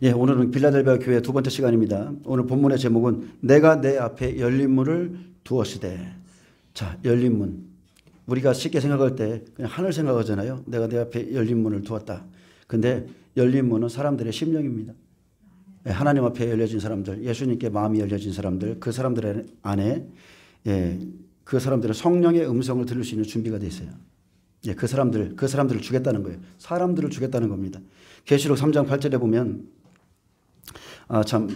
예, 오늘은 빌라델비아 교회 두 번째 시간입니다. 오늘 본문의 제목은 내가 내 앞에 열린 문을 두었으되. 자, 열린 문. 우리가 쉽게 생각할 때 그냥 하늘 생각하잖아요. 내가 내 앞에 열린 문을 두었다. 근데 열린 문은 사람들의 심령입니다. 예, 하나님 앞에 열려진 사람들, 예수님께 마음이 열려진 사람들, 그 사람들 안에 그 사람들은 성령의 음성을 들을 수 있는 준비가 돼 있어요. 예, 그 사람들을 주겠다는 거예요. 사람들을 주겠다는 겁니다. 계시록 3장 8절에 보면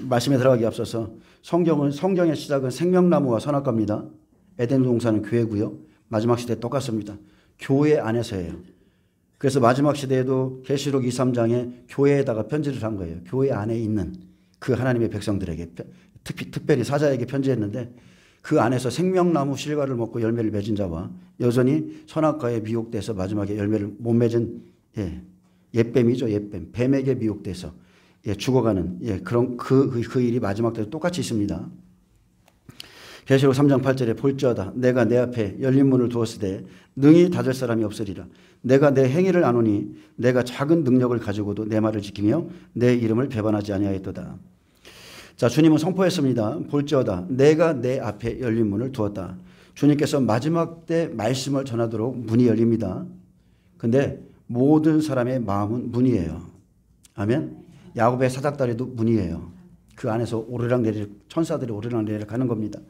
말씀에 들어가기 앞서서 성경의 시작은 생명나무와 선악과입니다. 에덴 동산은 교회고요. 마지막 시대 똑같습니다. 교회 안에서예요. 그래서 마지막 시대에도 계시록 2, 3장에 교회에다가 편지를 한 거예요. 교회 안에 있는 그 하나님의 백성들에게 특별히 사자에게 편지했는데 그 안에서 생명나무 실과를 먹고 열매를 맺은 자와 여전히 선악과에 미혹돼서 마지막에 열매를 못 맺은 옛뱀이죠. 옛뱀. 뱀에게 미혹돼서 죽어가는 그런 그 일이 마지막 때도 똑같이 있습니다. 계시록 3장 8절에 볼지어다 내가 내 앞에 열린 문을 두었으되 능히 닫을 사람이 없으리라. 내가 내 행위를 아노니 내가 작은 능력을 가지고도 내 말을 지키며 내 이름을 배반하지 아니하였도다. 자, 주님은 선포했습니다. 볼지어다 내가 내 앞에 열린 문을 두었다. 주님께서 마지막 때 말씀을 전하도록 문이 열립니다. 근데 모든 사람의 마음은 문이에요. 아멘. 야곱의 사닥다리도 문이에요. 그 안에서 오르락내리락 천사들이 오르락내리락 하는 겁니다.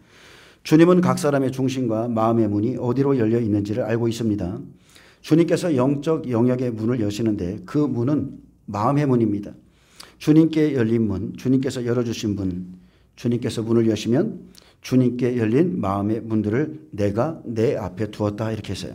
주님은 각 사람의 중심과 마음의 문이 어디로 열려 있는지를 알고 있습니다. 주님께서 영적 영역의 문을 여시는데 그 문은 마음의 문입니다. 주님께 열린 문, 주님께서 열어주신 문, 주님께서 문을 여시면 주님께 열린 마음의 문들을 내가 내 앞에 두었다 이렇게 했어요.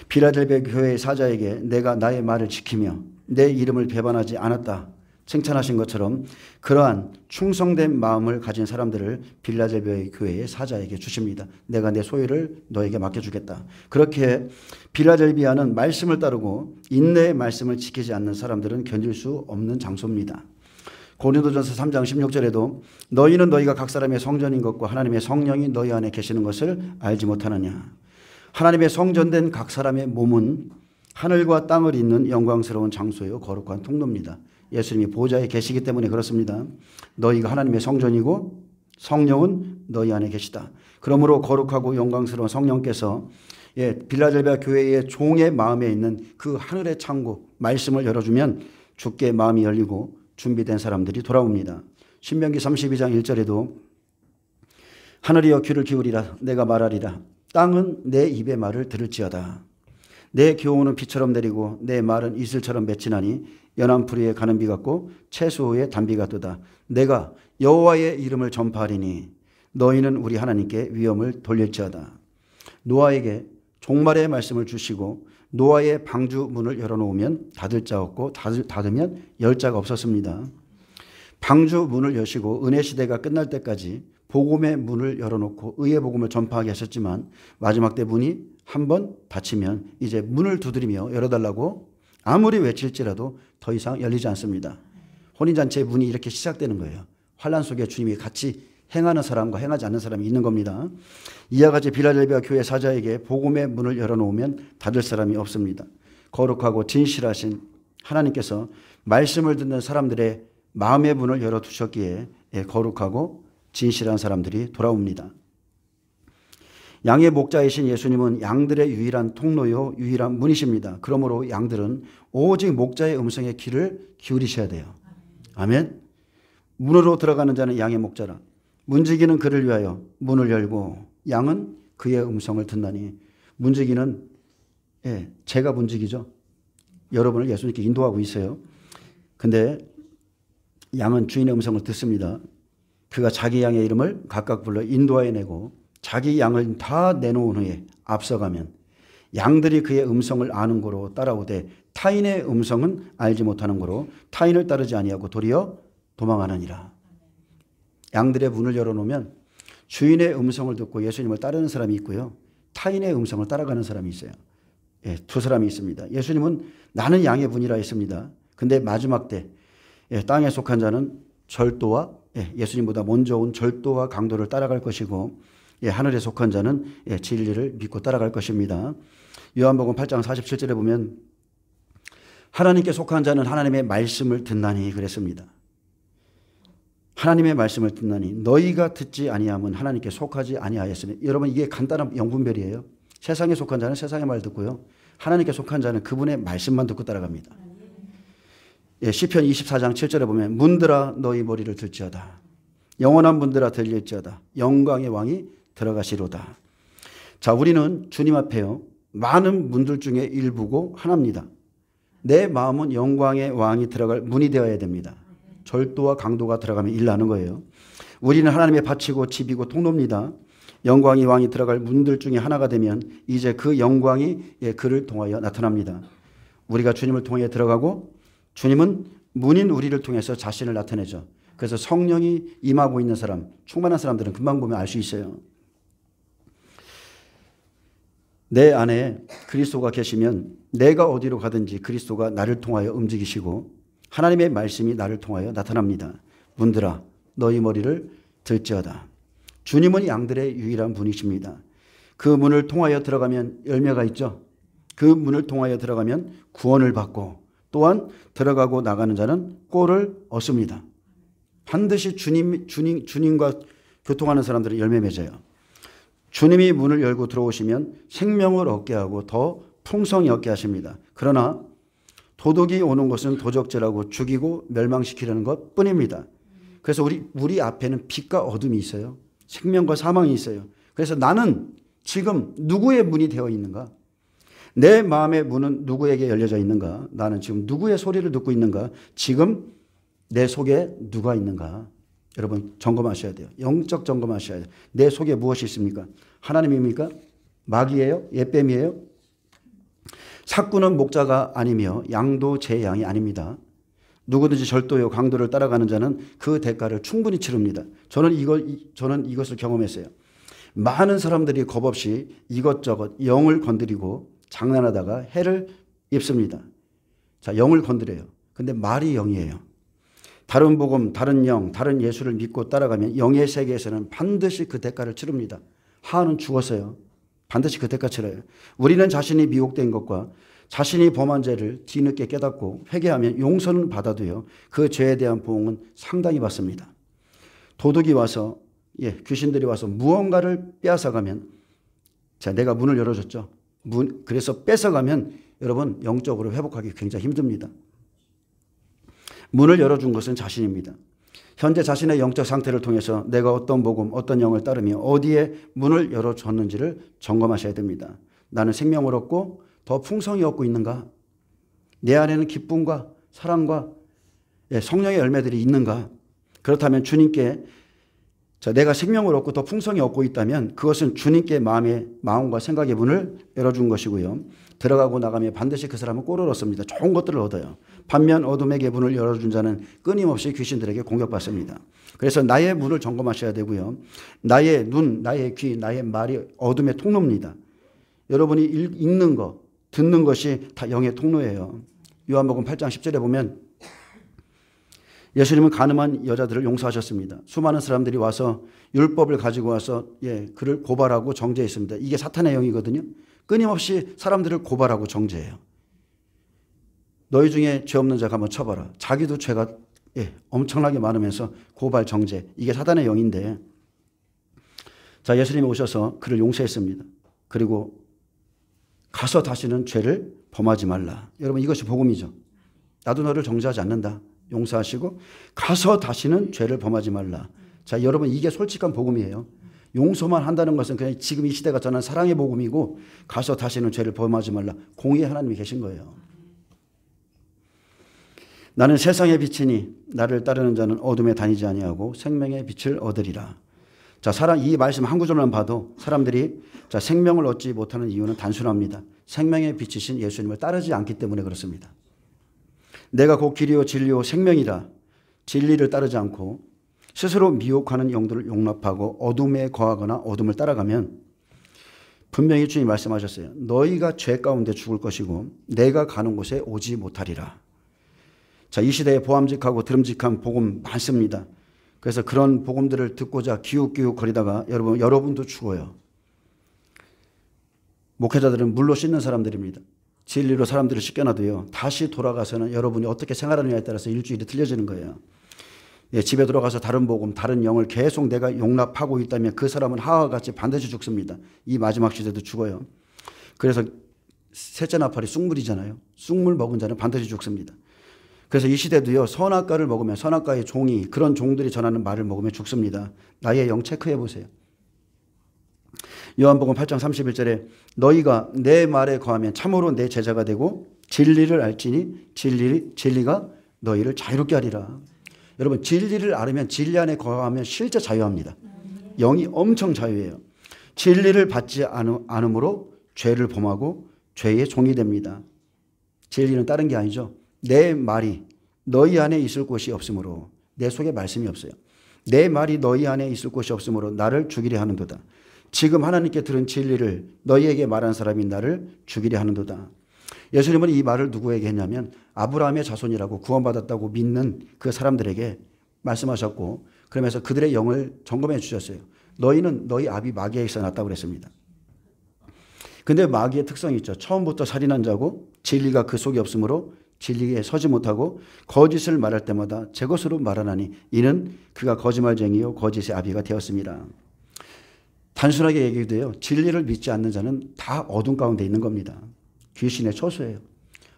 빌라델비아 교회의 사자에게 내가 나의 말을 지키며 내 이름을 배반하지 않았다 칭찬하신 것처럼 그러한 충성된 마음을 가진 사람들을 빌라델비아 교회의 사자에게 주십니다. 내가 내 소유를 너에게 맡겨주겠다. 그렇게 빌라델비아는 말씀을 따르고 인내의 말씀을 지키지 않는 사람들은 견딜 수 없는 장소입니다. 고린도전서 3장 16절에도 너희는 너희가 각 사람의 성전인 것과 하나님의 성령이 너희 안에 계시는 것을 알지 못하느냐. 하나님의 성전된 각 사람의 몸은 하늘과 땅을 잇는 영광스러운 장소요 거룩한 통로입니다. 예수님이 보좌에 계시기 때문에 그렇습니다. 너희가 하나님의 성전이고 성령은 너희 안에 계시다. 그러므로 거룩하고 영광스러운 성령께서 빌라델비아 교회의 종의 마음에 있는 그 하늘의 창고 말씀을 열어주면 주께 마음이 열리고 준비된 사람들이 돌아옵니다. 신명기 32장 1절에도 하늘이여 귀를 기울이라 내가 말하리라 땅은 내 입의 말을 들을지어다. 내 교훈은 비처럼 내리고 내 말은 이슬처럼 맺히나니 연한 풀 위에 가는 비 같고 채소 후에 단비 같도다. 내가 여호와의 이름을 전파하리니 너희는 우리 하나님께 위엄을 돌릴지어다. 노아에게 종말의 말씀을 주시고 노아의 방주 문을 열어놓으면 닫을 자 없고 닫으면 열 자가 없었습니다. 방주 문을 여시고 은혜 시대가 끝날 때까지 복음의 문을 열어놓고 의의 복음을 전파하게 하셨지만 마지막 때 문이 한번 닫히면 이제 문을 두드리며 열어달라고 아무리 외칠지라도 더 이상 열리지 않습니다. 혼인잔치의 문이 이렇게 시작되는 거예요. 환난 속에 주님이 같이 행하는 사람과 행하지 않는 사람이 있는 겁니다. 이와 같이 빌라델비아 교회 사자에게 복음의 문을 열어놓으면 닫을 사람이 없습니다. 거룩하고 진실하신 하나님께서 말씀을 듣는 사람들의 마음의 문을 열어두셨기에 거룩하고 진실한 사람들이 돌아옵니다. 양의 목자이신 예수님은 양들의 유일한 통로요 유일한 문이십니다. 그러므로 양들은 오직 목자의 음성에 귀를 기울이셔야 돼요. 아멘. 문으로 들어가는 자는 양의 목자라. 문지기는 그를 위하여 문을 열고 양은 그의 음성을 듣나니. 문지기는 제가 문지기죠. 여러분을 예수님께 인도하고 있어요. 근데 양은 주인의 음성을 듣습니다. 그가 자기 양의 이름을 각각 불러 인도하여 내고 자기 양을 다 내놓은 후에 앞서가면 양들이 그의 음성을 아는 고로 따라오되 타인의 음성은 알지 못하는 고로 타인을 따르지 아니하고 도리어 도망하느니라. 양들의 문을 열어놓으면 주인의 음성을 듣고 예수님을 따르는 사람이 있고요. 타인의 음성을 따라가는 사람이 있어요. 두 사람이 있습니다. 예수님은 나는 양의 문이라 했습니다. 근데 마지막 때 땅에 속한 자는 절도와 예수님보다 먼저 온 절도와 강도를 따라갈 것이고 하늘에 속한 자는 진리를 믿고 따라갈 것입니다. 요한복음 8장 47절에 보면 하나님께 속한 자는 하나님의 말씀을 듣나니 그랬습니다. 하나님의 말씀을 듣나니 너희가 듣지 아니함은 하나님께 속하지 아니하였으니. 여러분 이게 간단한 영분별이에요. 세상에 속한 자는 세상의 말 듣고요. 하나님께 속한 자는 그분의 말씀만 듣고 따라갑니다. 예, 시편 24장 7절에 보면 문들아 너희 머리를 들지어다. 영원한 문들아 들릴지어다. 영광의 왕이 들어가시로다. 자, 우리는 주님 앞에요. 많은 문들 중에 일부고 하나입니다. 내 마음은 영광의 왕이 들어갈 문이 되어야 됩니다. 절도와 강도가 들어가면 일 나는 거예요. 우리는 하나님의 밭이고 집이고 통로입니다. 영광의 왕이 들어갈 문들 중에 하나가 되면 이제 그 영광이 그를 통하여 나타납니다. 우리가 주님을 통해 들어가고 주님은 문인 우리를 통해서 자신을 나타내죠. 그래서 성령이 임하고 있는 사람, 충만한 사람들은 금방 보면 알 수 있어요. 내 안에 그리스도가 계시면 내가 어디로 가든지 그리스도가 나를 통하여 움직이시고 하나님의 말씀이 나를 통하여 나타납니다. 문들아 너희 머리를 들지어다. 주님은 양들의 유일한 분이십니다. 그 문을 통하여 들어가면 열매가 있죠. 그 문을 통하여 들어가면 구원을 받고 또한 들어가고 나가는 자는 꼴을 얻습니다. 반드시 주님과 교통하는 사람들은 열매 맺어요. 주님이 문을 열고 들어오시면 생명을 얻게 하고 더 풍성히 얻게 하십니다. 그러나 도둑이 오는 것은 도적질하고 죽이고 멸망시키려는 것 뿐입니다. 그래서 우리 앞에는 빛과 어둠이 있어요. 생명과 사망이 있어요. 그래서 나는 지금 누구의 문이 되어 있는가? 내 마음의 문은 누구에게 열려져 있는가? 나는 지금 누구의 소리를 듣고 있는가? 지금 내 속에 누가 있는가? 여러분 점검하셔야 돼요. 영적 점검하셔야 돼요. 내 속에 무엇이 있습니까? 하나님입니까? 마귀예요? 옛뱀이에요? 삭구는 목자가 아니며 양도 제 양이 아닙니다. 누구든지 절도요 강도를 따라가는 자는 그 대가를 충분히 치릅니다. 저는 이것을 경험했어요. 많은 사람들이 겁없이 이것저것 영을 건드리고 장난하다가 해를 입습니다. 자, 영을 건드려요. 근데 말이 영이에요. 다른 복음, 다른 영, 다른 예수를 믿고 따라가면 영의 세계에서는 반드시 그 대가를 치릅니다. 하나는 죽었어요. 반드시 그 대가 치러요. 우리는 자신이 미혹된 것과 자신이 범한 죄를 뒤늦게 깨닫고 회개하면 용서는 받아도요. 그 죄에 대한 보응은 상당히 받습니다. 도둑이 와서 귀신들이 와서 무언가를 빼앗아가면 자, 내가 문을 열어줬죠. 그래서 뺏어가면 여러분 영적으로 회복하기 굉장히 힘듭니다. 문을 열어준 것은 자신입니다. 현재 자신의 영적 상태를 통해서 내가 어떤 복음, 어떤 영을 따르며 어디에 문을 열어줬는지를 점검하셔야 됩니다. 나는 생명을 얻고 더 풍성히 얻고 있는가? 내 안에는 기쁨과 사랑과 성령의 열매들이 있는가? 그렇다면 주님께 내가 생명을 얻고 더 풍성히 얻고 있다면 그것은 주님께 마음과 생각의 문을 열어준 것이고요. 들어가고 나가면 반드시 그 사람은 꼴을 얻습니다. 좋은 것들을 얻어요. 반면 어둠에게 문을 열어준 자는 끊임없이 귀신들에게 공격받습니다. 그래서 나의 문을 점검하셔야 되고요. 나의 눈, 나의 귀, 나의 말이 어둠의 통로입니다. 여러분이 읽는 것, 듣는 것이 다 영의 통로예요. 요한복음 8장 10절에 보면 예수님은 가늠한 여자들을 용서하셨습니다. 수많은 사람들이 와서 율법을 가지고 와서 그를 고발하고 정죄했습니다. 이게 사탄의 영이거든요. 끊임없이 사람들을 고발하고 정죄해요. 너희 중에 죄 없는 자가 한번 쳐봐라. 자기도 죄가 엄청나게 많으면서 고발 정죄. 이게 사탄의 영인데 자, 예수님이 오셔서 그를 용서했습니다. 그리고 가서 다시는 죄를 범하지 말라. 여러분 이것이 복음이죠. 나도 너를 정죄하지 않는다. 용서하시고 가서 다시는 죄를 범하지 말라. 자, 여러분 이게 솔직한 복음이에요. 용서만 한다는 것은 그냥 지금 이 시대가 전한 사랑의 복음이고 가서 다시는 죄를 범하지 말라. 공의의 하나님이 계신 거예요. 나는 세상의 빛이니 나를 따르는 자는 어둠에 다니지 아니하고 생명의 빛을 얻으리라. 자, 이 말씀 한 구절만 봐도 사람들이 생명을 얻지 못하는 이유는 단순합니다. 생명의 빛이신 예수님을 따르지 않기 때문에 그렇습니다. 내가 곧 길이요 진리요 생명이라 진리를 따르지 않고 스스로 미혹하는 영들을 용납하고 어둠에 거하거나 어둠을 따라가면 분명히 주님이 말씀하셨어요. 너희가 죄 가운데 죽을 것이고 내가 가는 곳에 오지 못하리라. 자, 이 시대에 보암직하고 드름직한 복음 많습니다. 그래서 그런 복음들을 듣고자 기웃기웃 거리다가 여러분도 죽어요. 목회자들은 물로 씻는 사람들입니다. 진리로 사람들을 씻겨놔도요. 다시 돌아가서는 여러분이 어떻게 생활하느냐에 따라서 일주일이 틀려지는 거예요. 집에 들어가서 다른 복음, 다른 영을 계속 내가 용납하고 있다면 그 사람은 하와와 같이 반드시 죽습니다. 이 마지막 시대도 죽어요. 그래서 셋째 나팔이 쑥물이잖아요. 쑥물 먹은 자는 반드시 죽습니다. 그래서 이 시대도요, 선악과를 먹으면 선악과의 종이, 그런 종들이 전하는 말을 먹으면 죽습니다. 나의 영 체크해 보세요. 요한복음 8장 31절에 너희가 내 말에 거하면 참으로 내 제자가 되고 진리를 알지니 진리가 너희를 자유롭게 하리라. 여러분, 진리를 알으면 진리 안에 거하면 실제 자유합니다. 영이 엄청 자유해요. 진리를 받지 않음으로 죄를 범하고 죄의 종이 됩니다. 진리는 다른 게 아니죠. 내 말이 너희 안에 있을 곳이 없으므로, 내 속에 말씀이 없어요. 내 말이 너희 안에 있을 곳이 없으므로 나를 죽이려 하는도다. 지금 하나님께 들은 진리를 너희에게 말한 사람이 나를 죽이려 하는도다. 예수님은 이 말을 누구에게 했냐면 아브라함의 자손이라고 구원받았다고 믿는 그 사람들에게 말씀하셨고, 그러면서 그들의 영을 점검해 주셨어요. 너희는 너희 아비 마귀에게서 났다고 그랬습니다. 근데 마귀의 특성이 있죠. 처음부터 살인한 자고 진리가 그 속에 없으므로 진리에 서지 못하고 거짓을 말할 때마다 제 것으로 말하나니 이는 그가 거짓말쟁이요 거짓의 아비가 되었습니다. 단순하게 얘기해도요, 진리를 믿지 않는 자는 다 어둠 가운데 있는 겁니다. 귀신의 처소예요.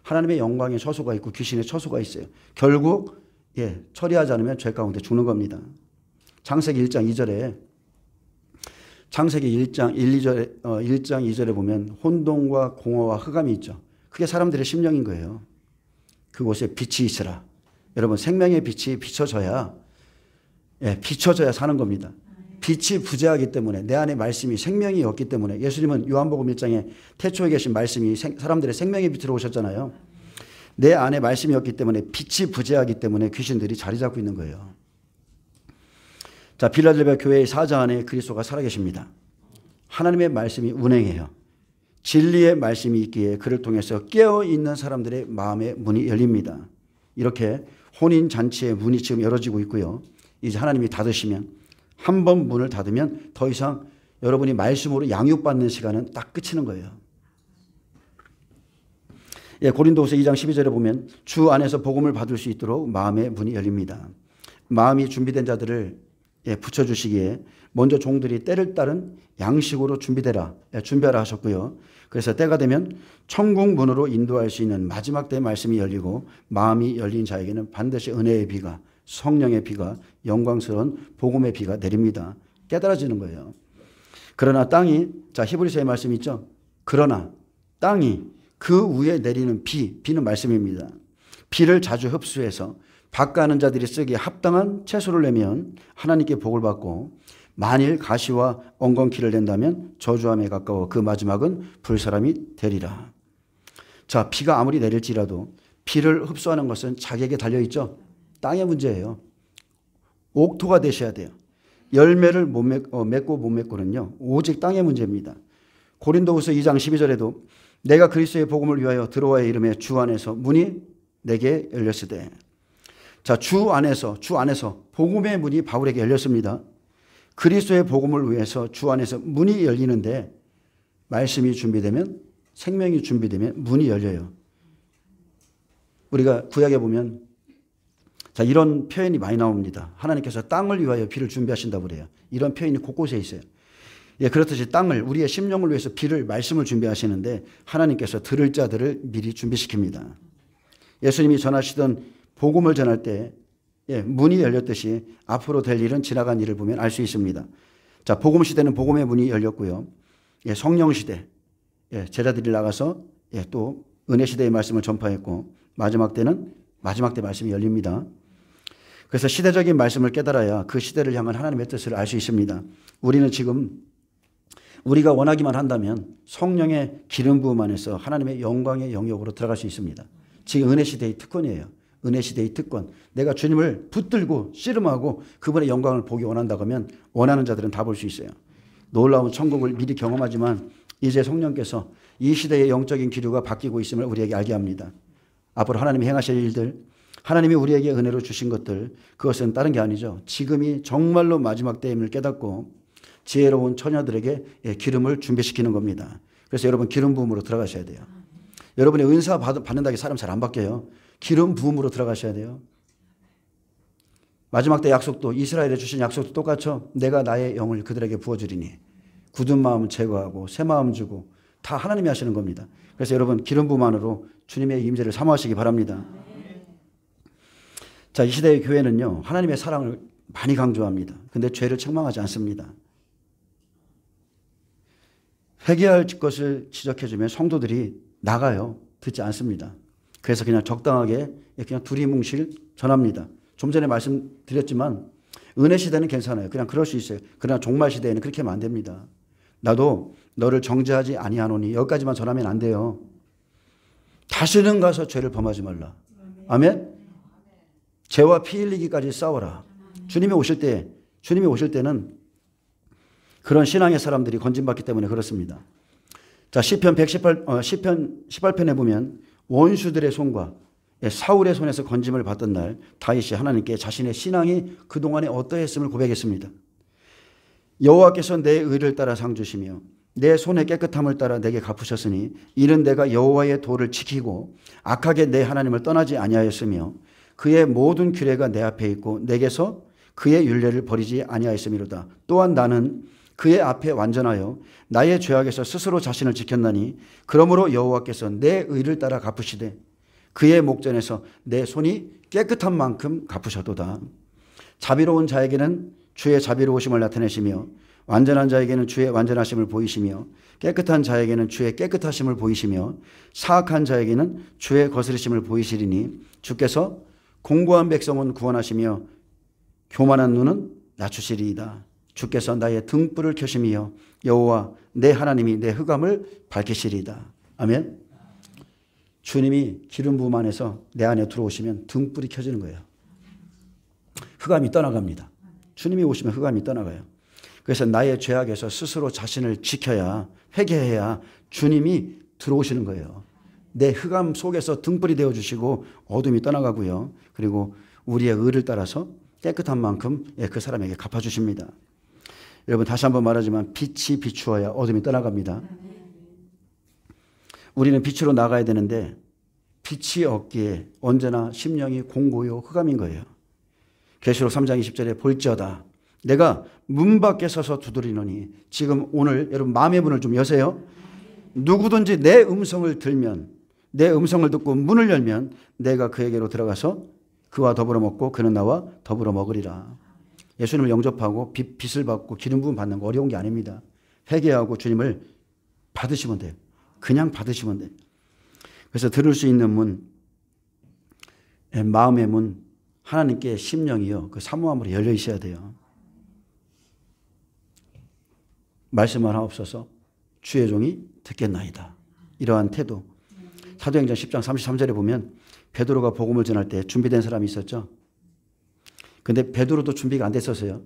하나님의 영광의 처소가 있고 귀신의 처소가 있어요. 결국 처리하지 않으면 죄 가운데 죽는 겁니다. 창세기 1장 2절에 창세기 1장 2절에 보면 혼돈과 공허와 흑암이 있죠. 그게 사람들의 심령인 거예요. 그곳에 빛이 있으라. 여러분, 생명의 빛이 비춰져야 사는 겁니다. 빛이 부재하기 때문에, 내 안에 말씀이 생명이 없기 때문에, 예수님은 요한복음 1장에 태초에 계신 말씀이 사람들의 생명의 빛으로 오셨잖아요. 내 안에 말씀이 없기 때문에, 빛이 부재하기 때문에 귀신들이 자리 잡고 있는 거예요. 자, 빌라델비아 교회의 사자 안에 그리스도가 살아계십니다. 하나님의 말씀이 운행해요. 진리의 말씀이 있기에 그를 통해서 깨어있는 사람들의 마음의 문이 열립니다. 이렇게 혼인잔치의 문이 지금 열어지고 있고요. 이제 하나님이 닫으시면, 한 번 문을 닫으면 더 이상 여러분이 말씀으로 양육받는 시간은 딱 끝이는 거예요. 고린도후서 2장 12절에 보면 주 안에서 복음을 받을 수 있도록 마음의 문이 열립니다. 마음이 준비된 자들을 붙여주시기에 먼저 종들이 때를 따른 양식으로 준비하라 하셨고요. 그래서 때가 되면 천국 문으로 인도할 수 있는 마지막 때의 말씀이 열리고, 마음이 열린 자에게는 반드시 은혜의 비가, 성령의 비가, 영광스러운 복음의 비가 내립니다. 깨달아지는 거예요. 그러나 땅이, 자, 히브리서의 말씀이 있죠. 그러나 땅이 그 위에 내리는 비는 말씀입니다. 비를 자주 흡수해서 밭가는 자들이 쓰기에 합당한 채소를 내면 하나님께 복을 받고, 만일 가시와 엉겅퀴를 낸다면 저주함에 가까워 그 마지막은 불사람이 되리라. 자, 비가 아무리 내릴지라도 비를 흡수하는 것은 자기에게 달려있죠. 땅의 문제예요. 옥토가 되셔야 돼요. 열매를 맺고 못 맺고는요, 오직 땅의 문제입니다. 고린도후서 2장 12절에도 내가 그리스도의 복음을 위하여 들어와야 이름에 주 안에서 문이 내게 열렸으되. 자, 주 안에서 복음의 문이 바울에게 열렸습니다. 그리스도의 복음을 위해서 주 안에서 문이 열리는데, 말씀이 준비되면, 생명이 준비되면 문이 열려요. 우리가 구약에 보면 자, 이런 표현이 많이 나옵니다. 하나님께서 땅을 위하여 비를 준비하신다고 그래요. 이런 표현이 곳곳에 있어요. 그렇듯이 땅을, 우리의 심령을 위해서 비를, 말씀을 준비하시는데 하나님께서 들을 자들을 미리 준비시킵니다. 예수님이 전하시던 복음을 전할 때 문이 열렸듯이 앞으로 될 일은 지나간 일을 보면 알 수 있습니다. 자, 복음 시대는 복음의 문이 열렸고요. 성령 시대, 제자들이 나가서 또 은혜 시대의 말씀을 전파했고, 마지막 때는 마지막 때 말씀이 열립니다. 그래서 시대적인 말씀을 깨달아야 그 시대를 향한 하나님의 뜻을 알 수 있습니다. 우리는 지금 우리가 원하기만 한다면 성령의 기름 부음 안에서 하나님의 영광의 영역으로 들어갈 수 있습니다. 지금 은혜 시대의 특권이에요. 은혜 시대의 특권. 내가 주님을 붙들고 씨름하고 그분의 영광을 보기 원한다고 하면 원하는 자들은 다 볼 수 있어요. 놀라운 천국을 미리 경험하지만 이제 성령께서 이 시대의 영적인 기류가 바뀌고 있음을 우리에게 알게 합니다. 앞으로 하나님이 행하실 일들, 하나님이 우리에게 은혜로 주신 것들, 그것은 다른 게 아니죠. 지금이 정말로 마지막 때임을 깨닫고 지혜로운 처녀들에게 기름을 준비시키는 겁니다. 그래서 여러분, 기름 부음으로 들어가셔야 돼요. 여러분의 은사 받는다고 사람 잘 안 바뀌어요. 기름 부음으로 들어가셔야 돼요. 마지막 때 약속도 이스라엘에 주신 약속도 똑같죠. 내가 나의 영을 그들에게 부어주리니 굳은 마음 제거하고 새 마음 주고 다 하나님이 하시는 겁니다. 그래서 여러분 기름 부음만으로 주님의 임재를 사모하시기 바랍니다. 자, 이 시대의 교회는요 하나님의 사랑을 많이 강조합니다. 근데 죄를 책망하지 않습니다. 회개할 것을 지적해주면 성도들이 나가요. 듣지 않습니다. 그래서 그냥 적당하게 그냥 두리뭉실 전합니다. 좀 전에 말씀드렸지만 은혜 시대는 괜찮아요. 그냥 그럴 수 있어요. 그러나 종말 시대에는 그렇게 하면 안 됩니다. 나도 너를 정죄하지 아니하노니 여기까지만 전하면 안 돼요. 다시는 가서 죄를 범하지 말라. 아멘? 죄와 피 흘리기까지 싸워라. 주님이 오실 때는 그런 신앙의 사람들이 건진받기 때문에 그렇습니다. 자, 시편 18편에 보면 원수들의 손과 사울의 손에서 건짐을 받던 날 다윗이 하나님께 자신의 신앙이 그동안에 어떠했음을 고백했습니다. 여호와께서 내 의를 따라 상 주시며 내 손의 깨끗함을 따라 내게 갚으셨으니 이는 내가 여호와의 도를 지키고 악하게 내 하나님을 떠나지 아니하였으며 그의 모든 규례가 내 앞에 있고 내게서 그의 율례를 버리지 아니하였음이로다. 또한 나는 그의 앞에 완전하여 나의 죄악에서 스스로 자신을 지켰나니 그러므로 여호와께서 내 의를 따라 갚으시되 그의 목전에서 내 손이 깨끗한 만큼 갚으셨도다. 자비로운 자에게는 주의 자비로우심을 나타내시며 완전한 자에게는 주의 완전하심을 보이시며 깨끗한 자에게는 주의 깨끗하심을 보이시며 사악한 자에게는 주의 거스르심을 보이시리니 주께서 공고한 백성은 구원하시며 교만한 눈은 낮추시리이다. 주께서 나의 등불을 켜심이여 여호와 내 하나님이 내 흑암을 밝히시리이다. 아멘. 주님이 기름 부음 안에서 내 안에 들어오시면 등불이 켜지는 거예요. 흑암이 떠나갑니다. 주님이 오시면 흑암이 떠나가요. 그래서 나의 죄악에서 스스로 자신을 지켜야 회개해야 주님이 들어오시는 거예요. 내 흑암 속에서 등불이 되어주시고 어둠이 떠나가고요. 그리고 우리의 의를 따라서 깨끗한 만큼 그 사람에게 갚아주십니다. 여러분 다시 한번 말하지만 빛이 비추어야 어둠이 떠나갑니다. 우리는 빛으로 나가야 되는데 빛이 없기에 언제나 심령이 공고요 흑암인 거예요. 계시록 3장 20절에 볼지어다 내가 문 밖에 서서 두드리노니 지금 오늘 여러분 마음의 문을 좀 여세요. 누구든지 내 음성을 들면 내 음성을 듣고 문을 열면 내가 그에게로 들어가서 그와 더불어 먹고 그는 나와 더불어 먹으리라. 예수님을 영접하고 빛을 받고 기름 부음 받는 거 어려운 게 아닙니다. 회개하고 주님을 받으시면 돼요. 그냥 받으시면 돼요. 그래서 들을 수 있는 문, 마음의 문, 하나님께 심령이요 그 사모함으로 열려 있어야 돼요. 말씀만 하옵소서 주의 종이 듣겠나이다. 이러한 태도. 사도행전 10장 33절에 보면 베드로가 복음을 전할 때 준비된 사람이 있었죠. 근데 베드로도 준비가 안 됐었어요.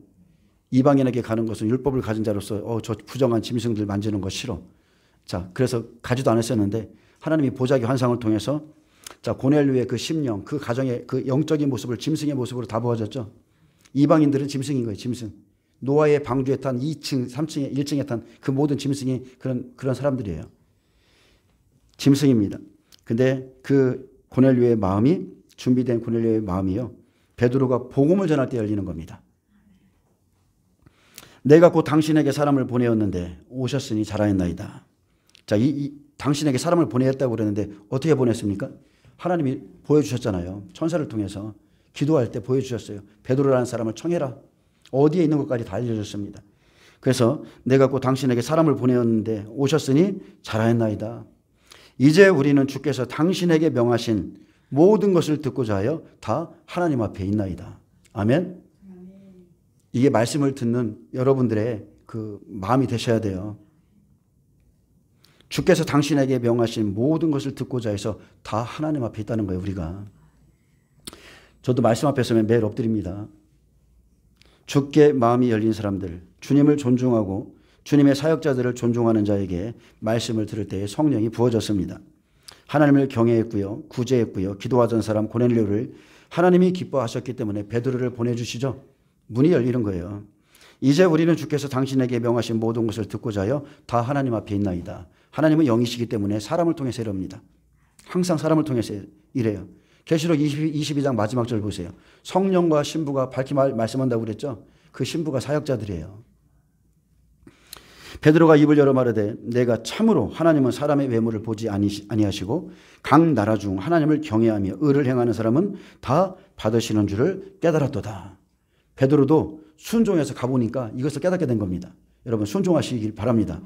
이방인에게 가는 것은 율법을 가진 자로서 저 부정한 짐승들 만지는 거 싫어. 자, 그래서 가지도 않았었는데 하나님이 보자기 환상을 통해서 자, 고넬료의 그 심령, 그 가정의 그 영적인 모습을 짐승의 모습으로 다 보여줬죠. 이방인들은 짐승인 거예요. 짐승. 노아의 방주에 탄 2층, 3층에 1층에 탄 그 모든 짐승이 그런 사람들이에요. 짐승입니다. 근데 그 고넬료의 마음이 준비된 고넬료의 마음이요. 베드로가 복음을 전할 때 열리는 겁니다. 내가 곧 당신에게 사람을 보내었는데 오셨으니 잘하였나이다. 자, 당신에게 사람을 보내었다고 그랬는데 어떻게 보냈습니까? 하나님이 보여주셨잖아요. 천사를 통해서 기도할 때 보여주셨어요. 베드로라는 사람을 청해라. 어디에 있는 것까지 다 알려줬습니다. 그래서 내가 곧 당신에게 사람을 보내었는데 오셨으니 잘하였나이다. 이제 우리는 주께서 당신에게 명하신 모든 것을 듣고자 하여 다 하나님 앞에 있나이다. 아멘. 이게 말씀을 듣는 여러분들의 그 마음이 되셔야 돼요. 주께서 당신에게 명하신 모든 것을 듣고자 해서 다 하나님 앞에 있다는 거예요. 우리가. 저도 말씀 앞에 서면 매일 엎드립니다. 주께 마음이 열린 사람들, 주님을 존중하고 주님의 사역자들을 존중하는 자에게 말씀을 들을 때에 성령이 부어졌습니다. 하나님을 경외했고요. 구제했고요. 기도하던 사람 고넬료를 하나님이 기뻐하셨기 때문에 베드로를 보내주시죠. 문이 열리는 거예요. 이제 우리는 주께서 당신에게 명하신 모든 것을 듣고자 하여 다 하나님 앞에 있나이다. 하나님은 영이시기 때문에 사람을 통해서 이럽니다. 항상 사람을 통해서 이래요. 계시록 22장 마지막 절 보세요. 성령과 신부가 밝히 말씀한다고 그랬죠. 그 신부가 사역자들이에요. 베드로가 입을 열어 말하되 내가 참으로 하나님은 사람의 외모를 보지 아니하시고 각 나라 중 하나님을 경외하며 의를 행하는 사람은 다 받으시는 줄을 깨달았도다. 베드로도 순종해서 가보니까 이것을 깨닫게 된 겁니다. 여러분 순종하시길 바랍니다.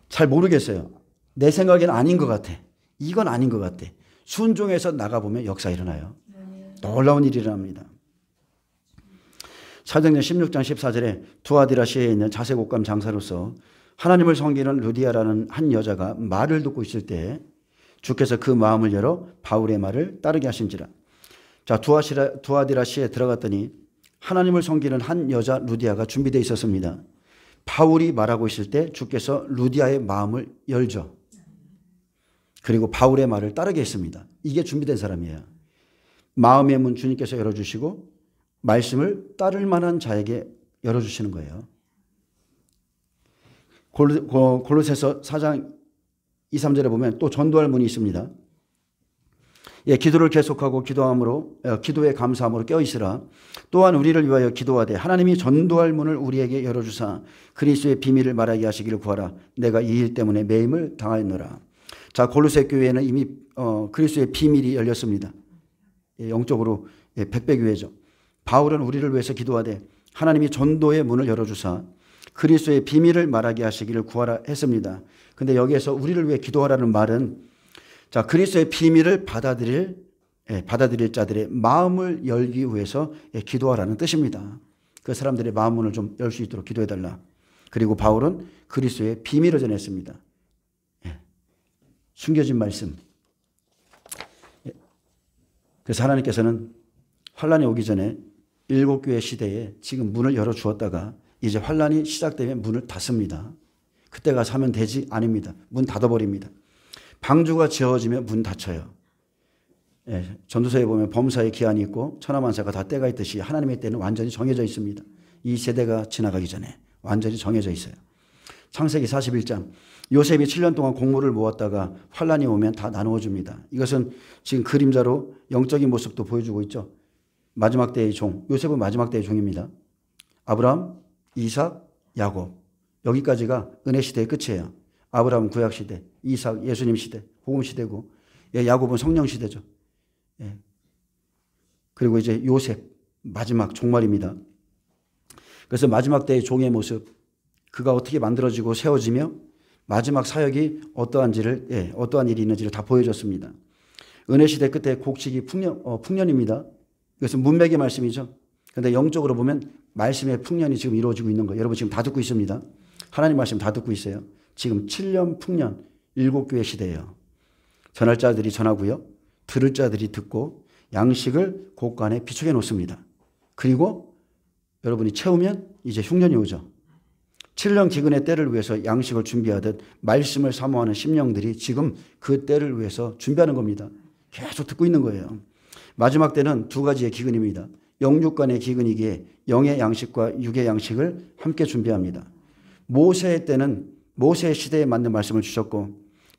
잘 모르겠어요. 내 생각에는 아닌 것 같아. 이건 아닌 것 같아. 순종해서 나가보면 역사 일어나요. 놀라운 일이 일어납니다. 사도행전 16장 14절에 두아디라시에 있는 자색 옷감 장사로서 하나님을 섬기는 루디아라는 한 여자가 말을 듣고 있을 때 주께서 그 마음을 열어 바울의 말을 따르게 하신지라. 자, 두아디라시에 들어갔더니 하나님을 섬기는 한 여자 루디아가 준비되어 있었습니다. 바울이 말하고 있을 때 주께서 루디아의 마음을 열죠. 그리고 바울의 말을 따르게 했습니다. 이게 준비된 사람이에요. 마음의 문 주님께서 열어주시고 말씀을 따를 만한 자에게 열어주시는 거예요. 골로새서 4장 2, 3절에 보면 또 전도할 문이 있습니다. 예, 기도를 계속하고 기도에 감사함으로 껴있으라. 또한 우리를 위하여 기도하되 하나님이 전도할 문을 우리에게 열어주사 그리스도의 비밀을 말하게 하시기를 구하라. 내가 이 일 때문에 매임을 당하였노라. 자, 골로새 교회는 이미 그리스도의 비밀이 열렸습니다. 예, 영적으로 백배교회죠. 바울은 우리를 위해서 기도하되 하나님이 전도의 문을 열어주사 그리스도의 비밀을 말하게 하시기를 구하라 했습니다. 근데 여기에서 우리를 위해 기도하라는 말은 자, 그리스도의 비밀을 받아들일 자들의 마음을 열기 위해서 기도하라는 뜻입니다. 그 사람들의 마음 문을 좀 열 수 있도록 기도해달라. 그리고 바울은 그리스도의 비밀을 전했습니다. 숨겨진 말씀. 그래서 하나님께서는 환란이 오기 전에 일곱 교회 시대에 지금 문을 열어주었다가 이제 환란이 시작되면 문을 닫습니다. 그때 가서 하면 되지? 아닙니다. 문 닫아버립니다. 방주가 지어지면 문 닫혀요. 예, 전도서에 보면 범사의 기한이 있고 천하만사가 다 때가 있듯이 하나님의 때는 완전히 정해져 있습니다. 이 세대가 지나가기 전에 완전히 정해져 있어요. 창세기 41장 요셉이 7년 동안 곡물을 모았다가 환란이 오면 다 나누어 줍니다. 이것은 지금 그림자로 영적인 모습도 보여주고 있죠. 마지막 때의 종, 요셉은 마지막 때의 종입니다. 아브라함, 이삭, 야곱. 여기까지가 은혜 시대의 끝이에요. 아브라함은 구약 시대, 이삭 예수님 시대, 복음 시대고, 야곱은 성령 시대죠. 그리고 이제 요셉 마지막 종말입니다. 그래서 마지막 때의 종의 모습, 그가 어떻게 만들어지고 세워지며 마지막 사역이 어떠한 일이 있는지를 다 보여줬습니다. 은혜 시대 끝에 곡식이 풍년입니다. 이것은 문맥의 말씀이죠. 그런데 영적으로 보면 말씀의 풍년이 지금 이루어지고 있는 거예요. 여러분 지금 다 듣고 있습니다. 하나님 말씀 다 듣고 있어요. 지금 7년 풍년 일곱 교회 시대예요. 전할 자들이 전하고요. 들을 자들이 듣고 양식을 곳간에 비축해 놓습니다. 그리고 여러분이 채우면 이제 흉년이 오죠. 7년 기근의 때를 위해서 양식을 준비하듯 말씀을 사모하는 심령들이 지금 그 때를 위해서 준비하는 겁니다. 계속 듣고 있는 거예요. 마지막 때는 두 가지의 기근입니다. 영육 간의 기근이기에 영의 양식과 육의 양식을 함께 준비합니다. 모세의 때는 모세의 시대에 맞는 말씀을 주셨고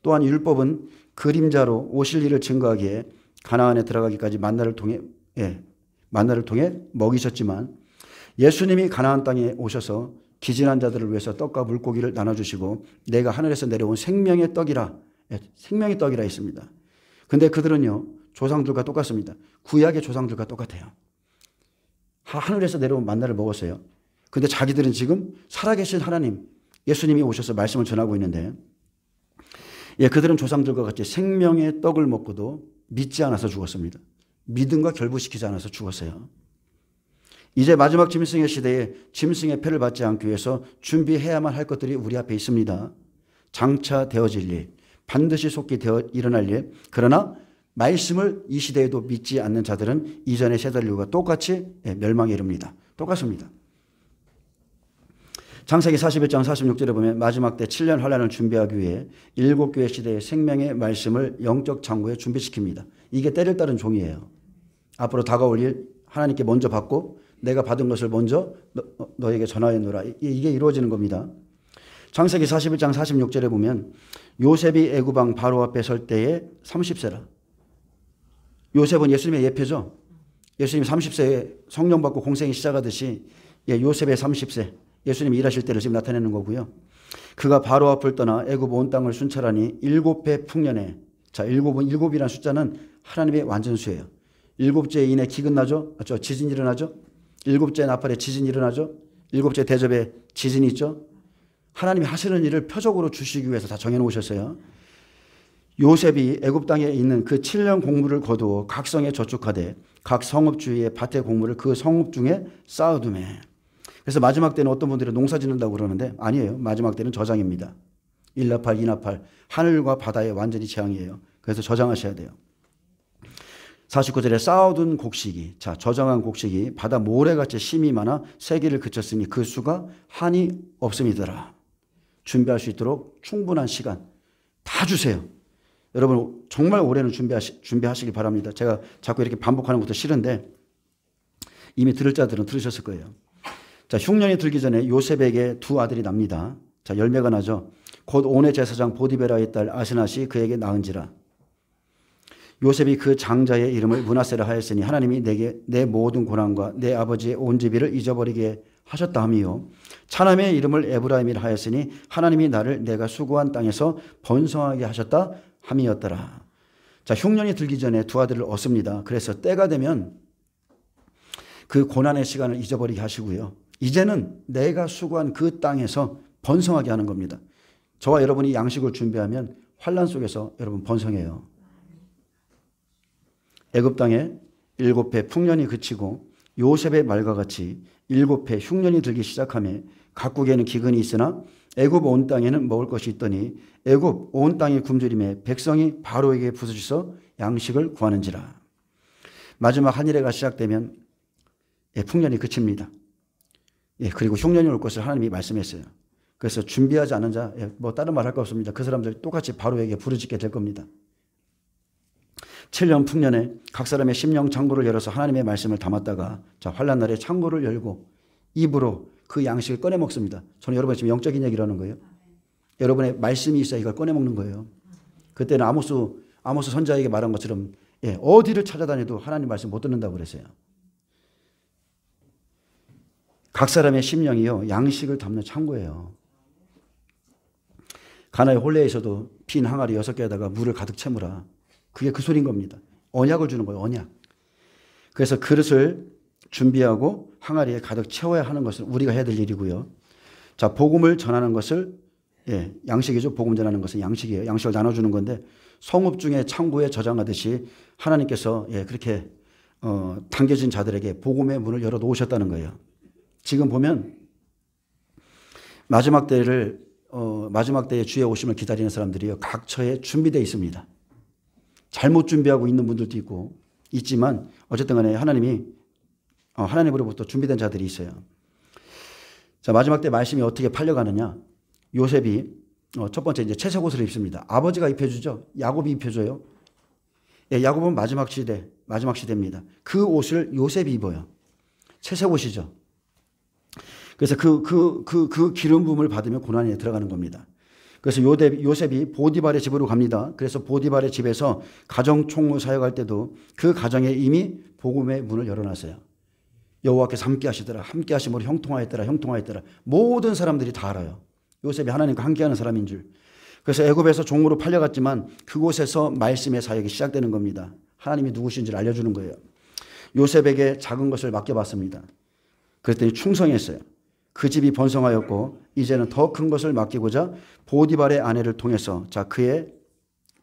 또한 율법은 그림자로 오실 일을 증거하기에 가나안에 들어가기까지 만나를 통해 먹이셨지만 예수님이 가나안 땅에 오셔서 기진한 자들을 위해서 떡과 물고기를 나눠주시고 내가 하늘에서 내려온 생명의 떡이라 했습니다. 근데 그들은요 조상들과 똑같습니다. 구약의 조상들과 똑같아요. 하늘에서 내려온 만나를 먹었어요. 근데 자기들은 지금 살아계신 하나님 예수님이 오셔서 말씀을 전하고 있는데 그들은 조상들과 같이 생명의 떡을 먹고도 믿지 않아서 죽었습니다. 믿음과 결부시키지 않아서 죽었어요. 이제 마지막 짐승의 시대에 짐승의 패를 받지 않기 위해서 준비해야만 할 것들이 우리 앞에 있습니다. 장차 되어질 일, 반드시 속히 일어날 일. 그러나 말씀을 이 시대에도 믿지 않는 자들은 이전의 세대들과 똑같이 멸망에 이릅니다. 똑같습니다. 창세기 41장 46절에 보면 마지막 때 7년 환란을 준비하기 위해 일곱 교회 시대의 생명의 말씀을 영적 창고에 준비시킵니다. 이게 때를 따른 종이에요. 앞으로 다가올 일 하나님께 먼저 받고 내가 받은 것을 먼저 너에게 전하였노라. 이게 이루어지는 겁니다. 창세기 41장 46절에 보면 요셉이 애굽 왕 바로 앞에 설 때에 30세라. 요셉은 예수님의 예표죠. 예수님 30세에 성령 받고 공생이 시작하듯이 요셉의 30세 예수님이 일하실 때를 지금 나타내는 거고요. 그가 바로 앞을 떠나 애굽 온 땅을 순찰하니 7배 풍년에, 자, 일곱이라는 숫자는 하나님의 완전수예요. 7째 인에 기근 나죠? 지진 일어나죠? 7째 나팔에 지진 일어나죠? 7째 대접에 지진이 있죠? 하나님이 하시는 일을 표적으로 주시기 위해서 다 정해놓으셨어요. 요셉이 애굽 땅에 있는 그 7년 공물을 거두어 각 성에 저축하되 각 성읍 주위에 밭의 곡물을 그 성읍 중에 쌓아두매. 그래서 마지막 때는 어떤 분들은 농사 짓는다고 그러는데 아니에요. 마지막 때는 저장입니다. 1나팔, 2나팔, 하늘과 바다에 완전히 재앙이에요. 그래서 저장하셔야 돼요. 49절에 쌓아둔 곡식이, 자, 저장한 곡식이 바다 모래같이 심이 많아 세기를 그쳤으니 그 수가 한이 없음이더라. 준비할 수 있도록 충분한 시간 다 주세요. 여러분 정말 올해는 준비하시기 바랍니다. 제가 자꾸 이렇게 반복하는 것도 싫은데 이미 들을 자들은 들으셨을 거예요. 자, 흉년이 들기 전에 요셉에게 두 아들이 납니다. 자, 열매가 나죠. 곧 온의 제사장 보디베라의 딸 아스낫이 그에게 낳은지라. 요셉이 그 장자의 이름을 므낫세라 하였으니 하나님이 내게 내 모든 고난과 내 아버지의 온 집이를 잊어버리게 하셨다 함이요. 차남의 이름을 에브라임이라 하였으니 하나님이 나를 내가 수고한 땅에서 번성하게 하셨다 함이었더라. 자, 흉년이 들기 전에 두 아들을 얻습니다. 그래서 때가 되면 그 고난의 시간을 잊어버리게 하시고요. 이제는 내가 수고한 그 땅에서 번성하게 하는 겁니다. 저와 여러분이 양식을 준비하면 환난 속에서 여러분 번성해요. 애굽 땅에 7배 풍년이 그치고 요셉의 말과 같이 7배 흉년이 들기 시작하며 각국에는 기근이 있으나 애굽 온 땅에는 먹을 것이 있더니 애굽 온 땅이 굶주림에 백성이 바로에게 부서져서 양식을 구하는지라. 마지막 한 일회가 시작되면 풍년이 그칩니다. 그리고 흉년이 올 것을 하나님이 말씀했어요. 그래서 준비하지 않은 자, 뭐 다른 말 할 거 없습니다. 그 사람들이 똑같이 바로에게 부르짖게 될 겁니다. 7년 풍년에 각 사람의 심령 창고를 열어서 하나님의 말씀을 담았다가 자, 환난 날에 창고를 열고 입으로 그 양식을 꺼내 먹습니다. 저는 여러분 지금 영적인 얘기를 하는 거예요. 여러분의 말씀이 있어야 이걸 꺼내 먹는 거예요. 그때는 아모스 선자에게 말한 것처럼 어디를 찾아다녀도 하나님 말씀 못 듣는다고 그랬어요. 각 사람의 심령이요 양식을 담는 창고예요. 가나의 홀레에서도 빈 항아리 6개에다가 물을 가득 채무라. 그게 그 소리인 겁니다. 언약을 주는 거예요. 언약. 그래서 그릇을 준비하고 항아리에 가득 채워야 하는 것을 우리가 해야 될 일이고요. 자, 복음을 전하는 것을 양식이죠. 복음 전하는 것은 양식이에요. 양식을 나눠주는 건데 성읍 중에 창고에 저장하듯이 하나님께서 그렇게 당겨진 자들에게 복음의 문을 열어 놓으셨다는 거예요. 지금 보면 마지막 때에 주의 오심을 기다리는 사람들이요 각 처에 준비되어 있습니다. 잘못 준비하고 있는 분들도 있지만 어쨌든 간에 하나님으로부터 준비된 자들이 있어요. 자, 마지막 때 말씀이 어떻게 팔려가느냐. 요셉이 첫 번째 이제 채색 옷을 입습니다. 아버지가 입혀주죠. 야곱이 입혀줘요. 야곱은 마지막 시대입니다. 그 옷을 요셉이 입어요. 채색 옷이죠. 그래서 그 기름 부음을 받으면 고난에 들어가는 겁니다. 그래서 요셉이 보디발의 집으로 갑니다. 그래서 보디발의 집에서 가정 총무 사역할 때도 그 가정에 이미 복음의 문을 열어놨어요. 여호와께서 함께 하시더라. 함께 하심으로 형통하였더라. 모든 사람들이 다 알아요. 요셉이 하나님과 함께하는 사람인 줄. 그래서 애굽에서 종으로 팔려갔지만 그곳에서 말씀의 사역이 시작되는 겁니다. 하나님이 누구신지를 알려주는 거예요. 요셉에게 작은 것을 맡겨봤습니다. 그랬더니 충성했어요. 그 집이 번성하였고 이제는 더 큰 것을 맡기고자 보디발의 아내를 통해서 자, 그의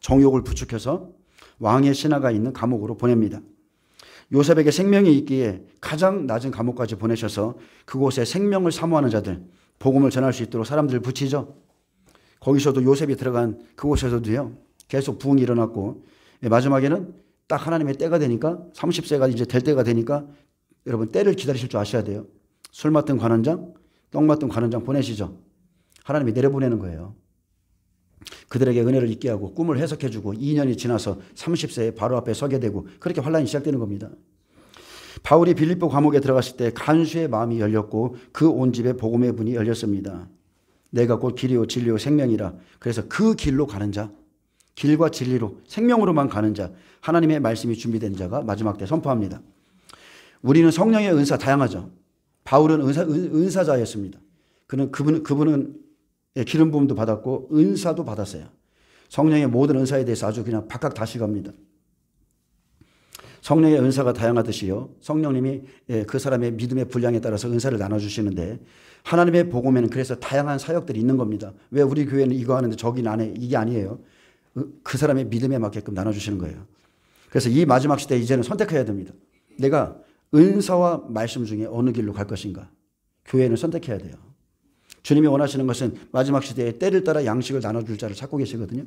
정욕을 부축해서 왕의 신하가 있는 감옥으로 보냅니다. 요셉에게 생명이 있기에 가장 낮은 감옥까지 보내셔서 그곳에 생명을 사모하는 자들, 복음을 전할 수 있도록 사람들을 붙이죠. 거기서도 요셉이 들어간 그곳에서도요 계속 부흥이 일어났고 마지막에는 딱 하나님의 때가 되니까 30세가 이제 될 때가 되니까 여러분 때를 기다리실 줄 아셔야 돼요. 술 맡은 관원장, 떡 맡은 관원장 보내시죠. 하나님이 내려보내는 거예요. 그들에게 은혜를 잊게 하고 꿈을 해석해주고 2년이 지나서 30세에 바로 앞에 서게 되고 그렇게 환란이 시작되는 겁니다. 바울이 빌립보 감옥에 들어갔을 때 간수의 마음이 열렸고 그 온 집에 복음의 문이 열렸습니다. 내가 곧 길이요 진리요 생명이라. 그래서 그 길로 가는 자, 길과 진리로 생명으로만 가는 자, 하나님의 말씀이 준비된 자가 마지막 때 선포합니다. 우리는 성령의 은사 다양하죠. 바울은 은사자였습니다. 그분은 기름 부음도 받았고 은사도 받았어요. 성령의 모든 은사에 대해서 아주 그냥 박학 다식합니다. 성령의 은사가 다양하듯이요. 성령님이 그 사람의 믿음의 분량에 따라서 은사를 나눠주시는데 하나님의 복음에는 그래서 다양한 사역들이 있는 겁니다. 왜 우리 교회는 이거 하는데 저기는 안 해? 이게 아니에요. 그 사람의 믿음에 맞게끔 나눠주시는 거예요. 그래서 이 마지막 시대에 이제는 선택해야 됩니다. 내가 은사와 말씀 중에 어느 길로 갈 것인가? 교회는 선택해야 돼요. 주님이 원하시는 것은 마지막 시대에 때를 따라 양식을 나눠줄 자를 찾고 계시거든요.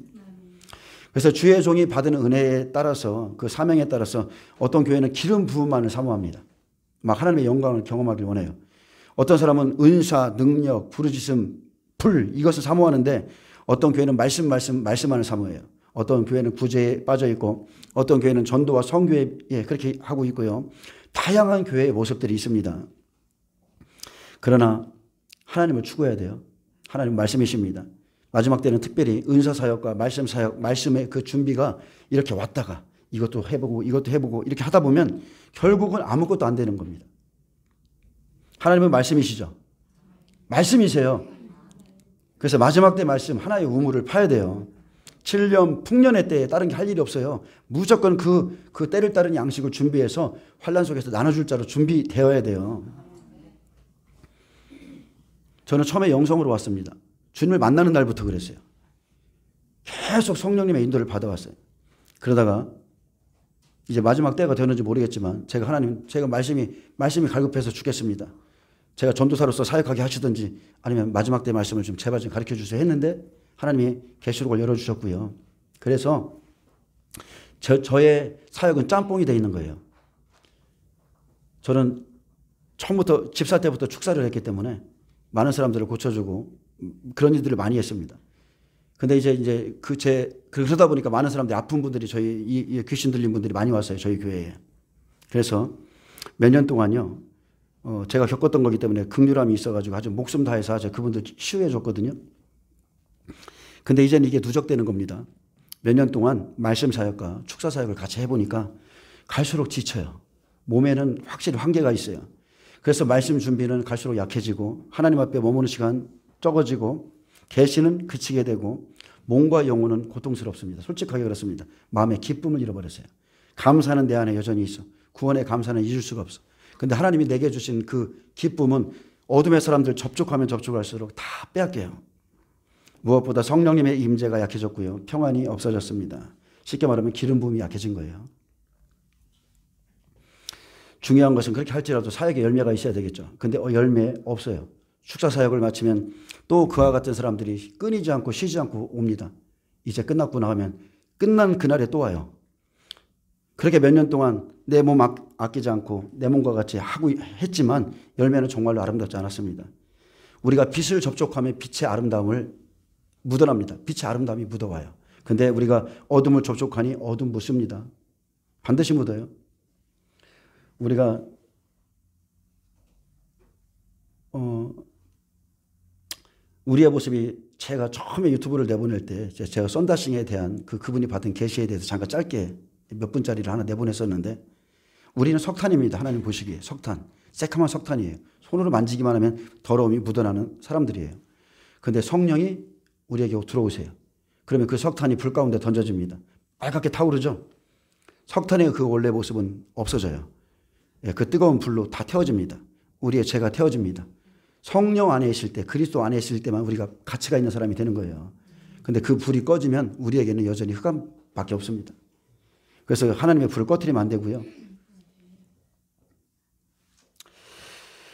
그래서 주의 종이 받은 은혜에 따라서 그 사명에 따라서 어떤 교회는 기름 부음만을 사모합니다. 막 하나님의 영광을 경험하길 원해요. 어떤 사람은 은사, 능력, 부르짖음, 불 이것을 사모하는데 어떤 교회는 말씀만을 사모해요. 어떤 교회는 구제에 빠져 있고 어떤 교회는 전도와 선교에 그렇게 하고 있고요. 다양한 교회의 모습들이 있습니다. 그러나 하나님을 추구해야 돼요. 하나님 말씀이십니다. 마지막 때는 특별히 은사 사역과 말씀 사역, 말씀의 그 준비가 이렇게 왔다가 이것도 해보고 이렇게 하다 보면 결국은 아무것도 안 되는 겁니다. 하나님은 말씀이시죠. 말씀이세요. 그래서 마지막 때 말씀 하나의 우물을 파야 돼요. 7년 풍년의 때에 다른 게 할 일이 없어요. 무조건 그 때를 따른 양식을 준비해서 환난 속에서 나눠줄 자로 준비되어야 돼요. 저는 처음에 영성으로 왔습니다. 주님을 만나는 날부터 그랬어요. 계속 성령님의 인도를 받아왔어요. 그러다가 이제 마지막 때가 되는지 모르겠지만 제가 말씀이 갈급해서 죽겠습니다. 제가 전도사로서 사역하게 하시든지 아니면 마지막 때 말씀을 좀 제발 좀 가르쳐 주세요 했는데 하나님이 계시록을 열어주셨고요. 그래서 저의 사역은 짬뽕이 되어 있는 거예요. 저는 처음부터 집사 때부터 축사를 했기 때문에 많은 사람들을 고쳐주고 그런 일들을 많이 했습니다. 근데 이제 그러다 보니까 많은 사람들이 아픈 분들이 이 귀신 들린 분들이 많이 왔어요. 저희 교회에. 그래서 몇 년 동안요. 제가 겪었던 거기 때문에 긍휼함이 있어가지고 아주 목숨 다해서 아주 그분들 치유해 줬거든요. 근데 이제는 이게 누적되는 겁니다. 몇 년 동안 말씀 사역과 축사 사역을 같이 해보니까 갈수록 지쳐요. 몸에는 확실히 한계가 있어요. 그래서 말씀 준비는 갈수록 약해지고 하나님 앞에 머무는 시간 적어지고 계시는 그치게 되고 몸과 영혼은 고통스럽습니다. 솔직하게 그렇습니다. 마음의 기쁨을 잃어버렸어요. 감사는 내 안에 여전히 있어. 구원의 감사는 잊을 수가 없어. 근데 하나님이 내게 주신 그 기쁨은 어둠의 사람들 접촉하면 접촉할수록 다 빼앗겨요. 무엇보다 성령님의 임재가 약해졌고요. 평안이 없어졌습니다. 쉽게 말하면 기름 부음이 약해진 거예요. 중요한 것은 그렇게 할지라도 사역에 열매가 있어야 되겠죠. 근데 열매 없어요. 축사 사역을 마치면 또 그와 같은 사람들이 끊이지 않고 쉬지 않고 옵니다. 이제 끝났구나 하면 끝난 그날에 또 와요. 그렇게 몇 년 동안 내 몸 아끼지 않고 내 몸과 같이 하고 했지만 열매는 정말로 아름답지 않았습니다. 우리가 빛을 접촉하면 빛의 아름다움을 묻어납니다. 빛의 아름다움이 묻어와요. 근데 우리가 어둠을 접촉하니 어둠 묻습니다. 반드시 묻어요. 우리가 우리의 모습이 제가 처음에 유튜브를 내보낼 때 제가 썬다싱에 대한 그분이 받은 계시에 대해서 잠깐 짧게 몇 분짜리를 하나 내보냈었는데 우리는 석탄입니다. 하나님 보시기에 석탄. 새카만 석탄이에요. 손으로 만지기만 하면 더러움이 묻어나는 사람들이에요. 그런데 성령이 우리에게 들어오세요. 그러면 그 석탄이 불 가운데 던져집니다. 빨갛게 타오르죠. 석탄의 그 원래 모습은 없어져요. 그 뜨거운 불로 다 태워집니다. 우리의 죄가 태워집니다. 성령 안에 있을 때, 그리스도 안에 있을 때만 우리가 가치가 있는 사람이 되는 거예요. 그런데 그 불이 꺼지면 우리에게는 여전히 흑암밖에 없습니다. 그래서 하나님의 불을 꺼트리면 안 되고요.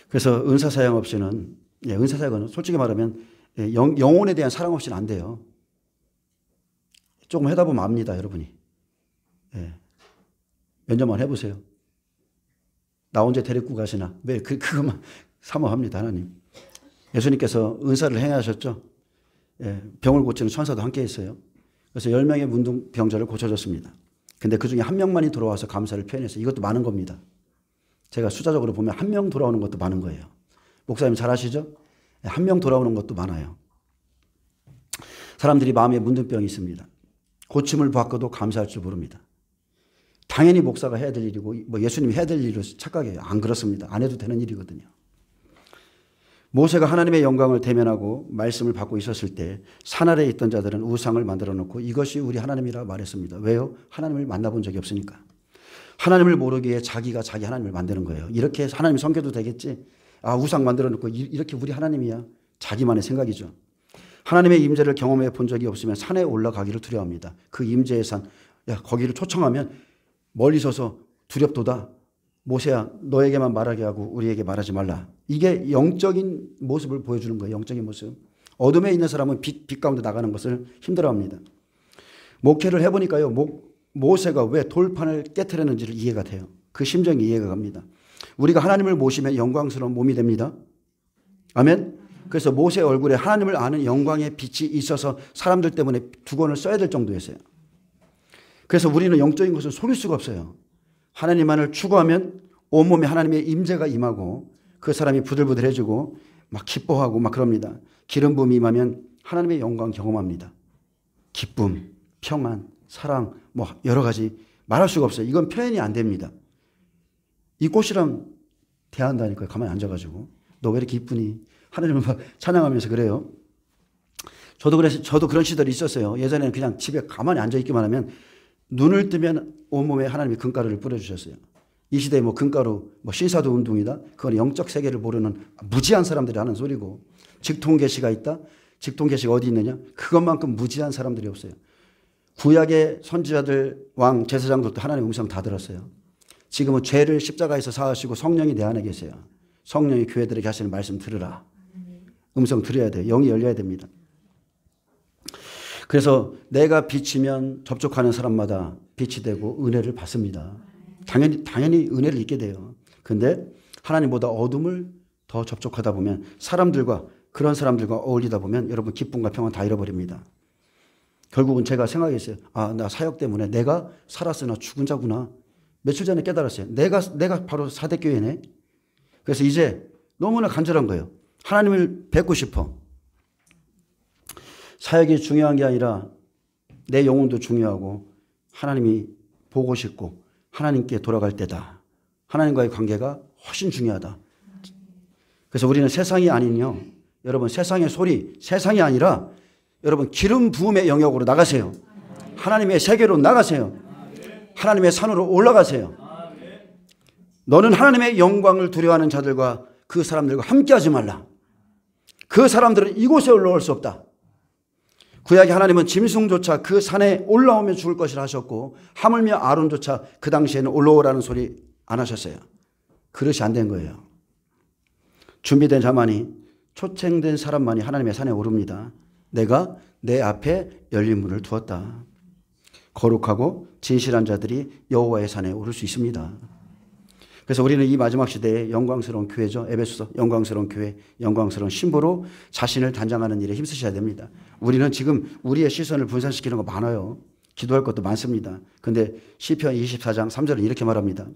그래서 은사사역 없이는, 은사사역은 솔직히 말하면 영혼에 대한 사랑 없이는 안 돼요. 조금 하다 보면 압니다, 여러분이. 몇 년만 해보세요. 나 언제 데리고 가시나? 왜 그것만 사모합니다, 하나님. 예수님께서 은사를 행하셨죠. 병을 고치는 천사도 함께 했어요. 그래서 10명의 문둥병자를 고쳐줬습니다. 근데 그 중에 한 명만이 돌아와서 감사를 표현했어요. 이것도 많은 겁니다. 제가 숫자적으로 보면 한 명 돌아오는 것도 많은 거예요. 목사님 잘 아시죠? 한 명 돌아오는 것도 많아요. 사람들이 마음에 문둥병이 있습니다. 고침을 받고도 감사할 줄 모릅니다. 당연히 목사가 해야 될 일이고 뭐 예수님이 해야 될 일로 착각해요. 안 그렇습니다. 안 해도 되는 일이거든요. 모세가 하나님의 영광을 대면하고 말씀을 받고 있었을 때 산 아래에 있던 자들은 우상을 만들어 놓고 이것이 우리 하나님이라 말했습니다. 왜요? 하나님을 만나본 적이 없으니까. 하나님을 모르기에 자기가 자기 하나님을 만드는 거예요. 이렇게 하나님 섬겨도 되겠지? 아, 우상 만들어 놓고 이렇게 우리 하나님이야. 자기만의 생각이죠. 하나님의 임재를 경험해 본 적이 없으면 산에 올라가기를 두려워합니다. 그 임재의 산, 야, 거기를 초청하면 멀리 서서 두렵도다. 모세야, 너에게만 말하게 하고 우리에게 말하지 말라. 이게 영적인 모습을 보여주는 거예요. 영적인 모습. 어둠에 있는 사람은 빛 가운데 나가는 것을 힘들어합니다. 목회를 해보니까요. 모세가 왜 돌판을 깨트렸는지를 이해가 돼요. 그 심정이 이해가 갑니다. 우리가 하나님을 모시면 영광스러운 몸이 됩니다. 아멘. 그래서 모세 얼굴에 하나님을 아는 영광의 빛이 있어서 사람들 때문에 두건을 써야 될 정도였어요. 그래서 우리는 영적인 것을 속일 수가 없어요. 하나님만을 추구하면 온몸에 하나님의 임재가 임하고 그 사람이 부들부들해지고 막 기뻐하고 막 그럽니다. 기름 부음이 임하면 하나님의 영광 경험합니다. 기쁨, 평안, 사랑 뭐 여러 가지 말할 수가 없어요. 이건 표현이 안 됩니다. 이 꽃이랑 대한다니까요. 가만히 앉아가지고 너 왜 이렇게 이쁘니? 하나님을 막 찬양하면서 그래요. 저도 그런 시절이 있었어요. 예전에는 그냥 집에 가만히 앉아있기만 하면 눈을 뜨면 온몸에 하나님이 금가루를 뿌려주셨어요. 이 시대에 뭐 금가루, 뭐 신사도 운동이다. 그건 영적 세계를 모르는 무지한 사람들이 하는 소리고 직통계시가 있다. 직통계시가 어디 있느냐? 그것만큼 무지한 사람들이 없어요. 구약의 선지자들, 왕, 제사장들도 하나님의 음성 다 들었어요. 지금은 죄를 십자가에서 사하시고 성령이 내 안에 계세요. 성령이 교회들에게 하시는 말씀 들으라. 음성 들어야 돼요. 영이 열려야 됩니다. 그래서 내가 비치면 접촉하는 사람마다 빛이 되고 은혜를 받습니다. 당연히 은혜를 입게 돼요. 근데 하나님보다 어둠을 더 접촉하다 보면 그런 사람들과 어울리다 보면 여러분 기쁨과 평안 다 잃어버립니다. 결국은 제가 생각했어요. 아, 나 사역 때문에 내가 살았으나 죽은 자구나. 며칠 전에 깨달았어요. 내가 바로 사대교회네. 그래서 이제 너무나 간절한 거예요. 하나님을 뵙고 싶어. 사역이 중요한 게 아니라 내 영혼도 중요하고 하나님이 보고 싶고 하나님께 돌아갈 때다. 하나님과의 관계가 훨씬 중요하다. 그래서 우리는 세상이 아니요. 여러분 세상의 소리, 세상이 아니라 여러분 기름 부음의 영역으로 나가세요. 하나님의 세계로 나가세요. 하나님의 산으로 올라가세요. 너는 하나님의 영광을 두려워하는 자들과 그 사람들과 함께하지 말라. 그 사람들은 이곳에 올라올 수 없다. 구약의 하나님은 짐승조차 그 산에 올라오면 죽을 것이라 하셨고 하물며 아론조차 그 당시에는 올라오라는 소리 안 하셨어요. 그릇이 안 된 거예요. 준비된 자만이 초청된 사람만이 하나님의 산에 오릅니다. 내가 내 앞에 열린 문을 두었다. 거룩하고 진실한 자들이 여호와의 산에 오를 수 있습니다. 그래서 우리는 이 마지막 시대에 영광스러운 교회죠. 에베소서 영광스러운 교회, 영광스러운 신부로 자신을 단장하는 일에 힘쓰셔야 됩니다. 우리는 지금 우리의 시선을 분산시키는 거 많아요. 기도할 것도 많습니다. 그런데 시편 24장 3절은 이렇게 말합니다.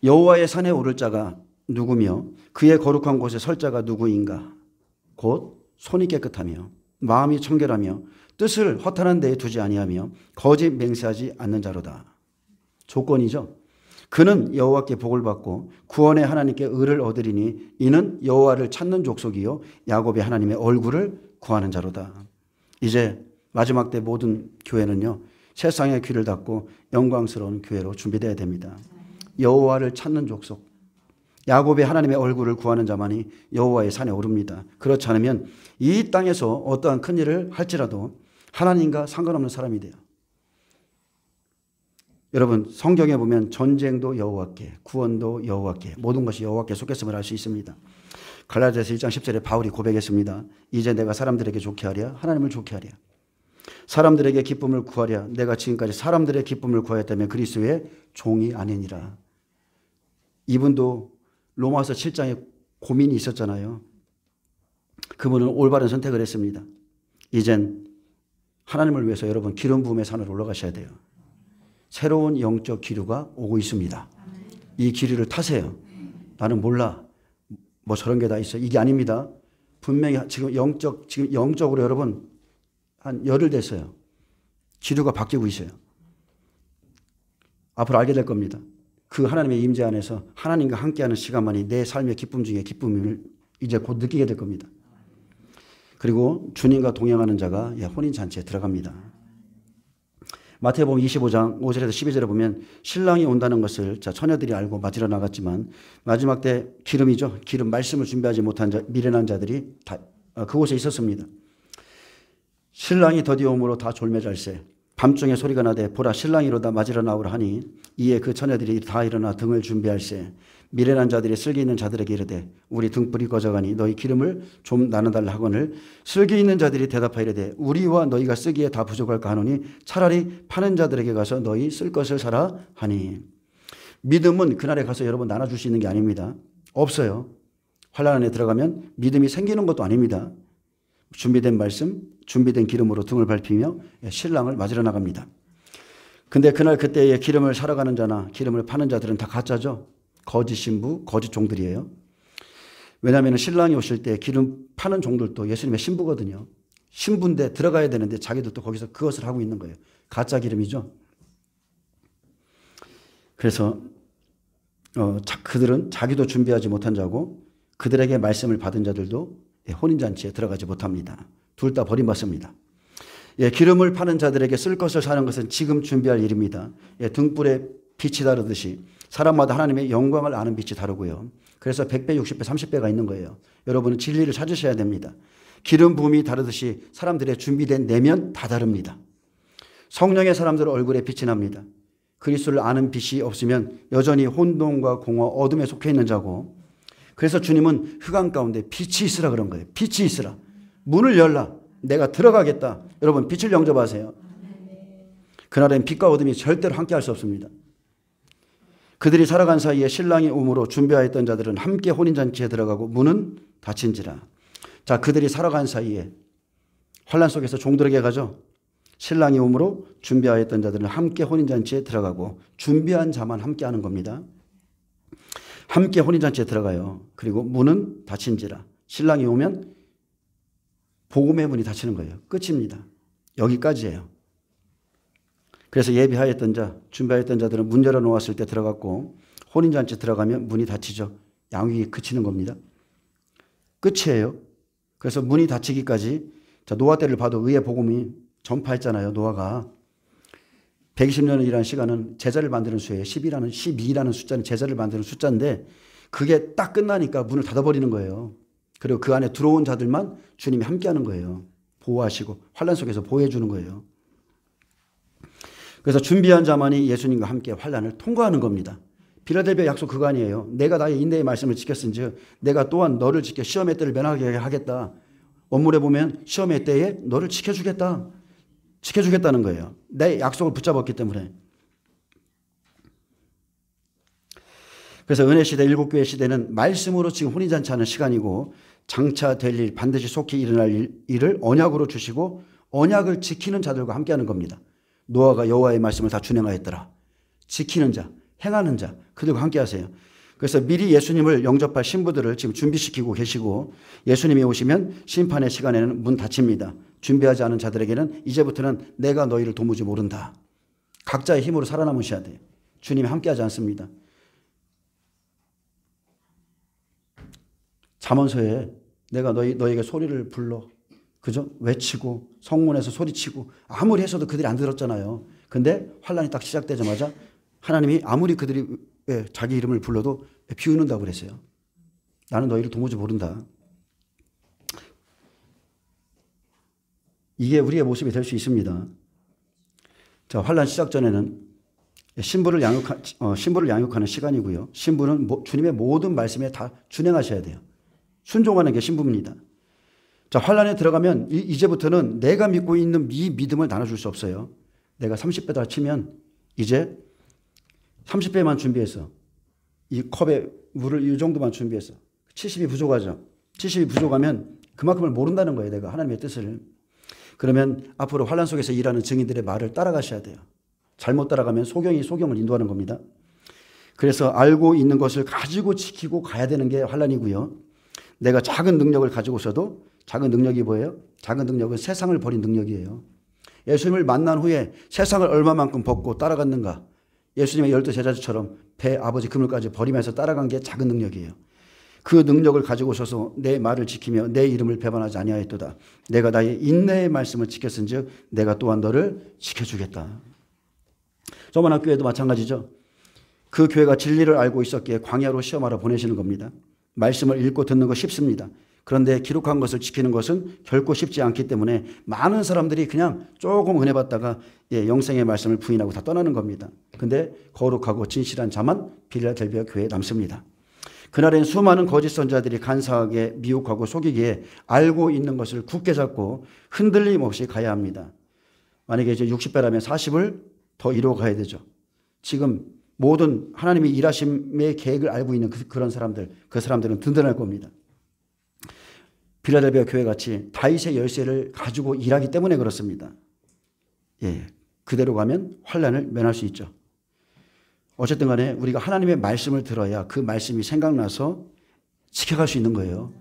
여호와의 산에 오를 자가 누구며 그의 거룩한 곳에 설 자가 누구인가? 곧 손이 깨끗하며 마음이 청결하며 뜻을 허탄한 데에 두지 아니하며 거짓 맹세하지 않는 자로다. 조건이죠. 그는 여호와께 복을 받고 구원의 하나님께 의를 얻으리니 이는 여호와를 찾는 족속이요 야곱의 하나님의 얼굴을 구하는 자로다. 이제 마지막 때 모든 교회는요. 세상의 귀를 닫고 영광스러운 교회로 준비되어야 됩니다. 여호와를 찾는 족속. 야곱의 하나님의 얼굴을 구하는 자만이 여호와의 산에 오릅니다. 그렇지 않으면 이 땅에서 어떠한 큰 일을 할지라도 하나님과 상관없는 사람이 돼요. 여러분 성경에 보면 전쟁도 여호와께, 구원도 여호와께, 모든 것이 여호와께 속했음을 알 수 있습니다. 갈라디아서 1장 10절에 바울이 고백했습니다. 이제 내가 사람들에게 좋게 하랴 하나님을 좋게 하랴. 사람들에게 기쁨을 구하랴. 내가 지금까지 사람들의 기쁨을 구하였다면 그리스도의 종이 아니니라. 이분도 로마서 7장에 고민이 있었잖아요. 그분은 올바른 선택을 했습니다. 이젠 하나님을 위해서 여러분 기름 부음의 산으로 올라가셔야 돼요. 새로운 영적 기류가 오고 있습니다. 이 기류를 타세요. 나는 몰라. 뭐 저런 게 다 있어. 이게 아닙니다. 분명히 지금 영적으로 여러분 한 열흘 됐어요. 기류가 바뀌고 있어요. 앞으로 알게 될 겁니다. 그 하나님의 임재 안에서 하나님과 함께하는 시간만이 내 삶의 기쁨 중에 기쁨을 이제 곧 느끼게 될 겁니다. 그리고 주님과 동행하는 자가 혼인잔치에 들어갑니다. 마태복음 25장 5절에서 12절에 보면 신랑이 온다는 것을 처녀들이 알고 맞으러 나갔지만 마지막 때 기름이죠. 기름 말씀을 준비하지 못한 미련한 자들이 다 그곳에 있었습니다. 신랑이 더디어 오므로 다 졸매잘세 밤중에 소리가 나되 보라 신랑이 이로다 맞으러 나오라 하니 이에 그 처녀들이 다 일어나 등을 준비할세 미련한 자들이 슬기 있는 자들에게 이르되 우리 등불이 꺼져가니 너희 기름을 좀 나눠달라 하거늘 슬기 있는 자들이 대답하여 이르되 우리와 너희가 쓰기에 다 부족할까 하노니 차라리 파는 자들에게 가서 너희 쓸 것을 사라 하니. 믿음은 그날에 가서 여러분 나눠줄 수 있는 게 아닙니다. 없어요. 환난 안에 들어가면 믿음이 생기는 것도 아닙니다. 준비된 말씀, 준비된 기름으로 등을 밟히며 신랑을 맞으러 나갑니다. 근데 그날 그때의 기름을 사러 가는 자나 기름을 파는 자들은 다 가짜죠. 거짓 신부, 거짓 종들이에요. 왜냐하면 신랑이 오실 때 기름 파는 종들도 예수님의 신부거든요. 신부인데 들어가야 되는데 자기들도 거기서 그것을 하고 있는 거예요. 가짜 기름이죠. 그래서 그들은 자기도 준비하지 못한 자고 그들에게 말씀을 받은 자들도 혼인잔치에 들어가지 못합니다. 둘 다 버림받습니다. 기름을 파는 자들에게 쓸 것을 사는 것은 지금 준비할 일입니다. 등불에 빛이 다르듯이 사람마다 하나님의 영광을 아는 빛이 다르고요. 그래서 100배, 60배, 30배가 있는 거예요. 여러분은 진리를 찾으셔야 됩니다. 기름 부음이 다르듯이 사람들의 준비된 내면 다 다릅니다. 성령의 사람들 얼굴에 빛이 납니다. 그리스도를 아는 빛이 없으면 여전히 혼돈과 공허, 어둠에 속해 있는 자고, 그래서 주님은 흑암 가운데 빛이 있으라 그런 거예요. 빛이 있으라. 문을 열라. 내가 들어가겠다. 여러분 빛을 영접하세요. 그날엔 빛과 어둠이 절대로 함께할 수 없습니다. 그들이 살아간 사이에 신랑이 오므로 준비하였던 자들은 함께 혼인잔치에 들어가고 문은 닫힌지라. 자, 그들이 살아간 사이에 환난 속에서 종들에게 가죠. 신랑이 오므로 준비하였던 자들은 함께 혼인잔치에 들어가고 준비한 자만 함께 하는 겁니다. 함께 혼인잔치에 들어가요. 그리고 문은 닫힌지라. 신랑이 오면 복음의 문이 닫히는 거예요. 끝입니다. 여기까지예요. 그래서 예비하였던 자, 준비하였던 자들은 문 열어놓았을 때 들어갔고 혼인잔치 들어가면 문이 닫히죠. 양육이 그치는 겁니다. 끝이에요. 그래서 문이 닫히기까지, 자, 노아 때를 봐도 의의 복음이 전파했잖아요. 노아가 120년을 일한 시간은 제자를 만드는 수예요. 12라는 숫자는 제자를 만드는 숫자인데 그게 딱 끝나니까 문을 닫아버리는 거예요. 그리고 그 안에 들어온 자들만 주님이 함께하는 거예요. 보호하시고 환난 속에서 보호해 주는 거예요. 그래서 준비한 자만이 예수님과 함께 환난을 통과하는 겁니다. 빌라델비아 약속 그거 아니에요. 내가 나의 인내의 말씀을 지켰은즉 내가 또한 너를 지켜 시험의 때를 면하게 하겠다. 원문에 보면 시험의 때에 너를 지켜주겠다. 지켜주겠다는 거예요. 내 약속을 붙잡았기 때문에. 그래서 은혜시대, 일곱교회 시대는 말씀으로 지금 혼인잔치하는 시간이고 장차 될 일, 반드시 속히 일어날 일을 언약으로 주시고 언약을 지키는 자들과 함께하는 겁니다. 노아가 여호와의 말씀을 다 준행하였더라. 지키는 자, 행하는 자, 그들과 함께하세요. 그래서 미리 예수님을 영접할 신부들을 지금 준비시키고 계시고 예수님이 오시면 심판의 시간에는 문 닫힙니다. 준비하지 않은 자들에게는 이제부터는 내가 너희를 도무지 모른다. 각자의 힘으로 살아남으셔야 돼요. 주님이 함께하지 않습니다. 잠언서에 내가 너희에게 소리를 불러, 그죠? 외치고 성문에서 소리치고 아무리 했어도 그들이 안 들었잖아요. 근데 환란이 딱 시작되자마자 하나님이 아무리 그들이 자기 이름을 불러도 비웃는다고 그랬어요. 나는 너희를 도무지 모른다. 이게 우리의 모습이 될 수 있습니다. 자, 환란 시작 전에는 신부를 양육하는 시간이고요. 신부는 주님의 모든 말씀에 다 준행하셔야 돼요. 순종하는 게 신부입니다. 자, 환란에 들어가면 이제부터는 내가 믿고 있는 이 믿음을 나눠줄 수 없어요. 내가 30배다 치면 이제 30배만 준비해서 이 컵에 물을 이 정도만 준비해서 70이 부족하죠. 70이 부족하면 그만큼을 모른다는 거예요. 내가 하나님의 뜻을. 그러면 앞으로 환란 속에서 일하는 증인들의 말을 따라가셔야 돼요. 잘못 따라가면 소경이 소경을 인도하는 겁니다. 그래서 알고 있는 것을 가지고 지키고 가야 되는 게 환란이고요. 내가 작은 능력을 가지고 있어도 작은 능력이 뭐예요? 작은 능력은 세상을 버린 능력이에요. 예수님을 만난 후에 세상을 얼마만큼 벗고 따라갔는가? 예수님의 12 제자들처럼 배 아버지 그물까지 버리면서 따라간 게 작은 능력이에요. 그 능력을 가지고 오셔서 내 말을 지키며 내 이름을 배반하지 아니하였도다. 내가 나의 인내의 말씀을 지켰은즉 내가 또한 너를 지켜주겠다. 저번 학교에도 마찬가지죠. 그 교회가 진리를 알고 있었기에 광야로 시험하러 보내시는 겁니다. 말씀을 읽고 듣는 거 쉽습니다. 그런데 기록한 것을 지키는 것은 결코 쉽지 않기 때문에 많은 사람들이 그냥 조금 은혜 받다가 영생의 말씀을 부인하고 다 떠나는 겁니다. 근데 거룩하고 진실한 자만 빌라델비아 교회에 남습니다. 그날엔 수많은 거짓 선자들이 간사하게 미혹하고 속이기에 알고 있는 것을 굳게 잡고 흔들림 없이 가야 합니다. 만약에 이제 60배라면 40을 더 이루어 가야 되죠. 지금 모든 하나님의 일하심의 계획을 알고 있는 그런 사람들, 그 사람들은 든든할 겁니다. 빌라델비아 교회 같이 다윗의 열쇠를 가지고 일하기 때문에 그렇습니다. 그대로 가면 환난을 면할 수 있죠. 어쨌든 간에 우리가 하나님의 말씀을 들어야 그 말씀이 생각나서 지켜갈 수 있는 거예요.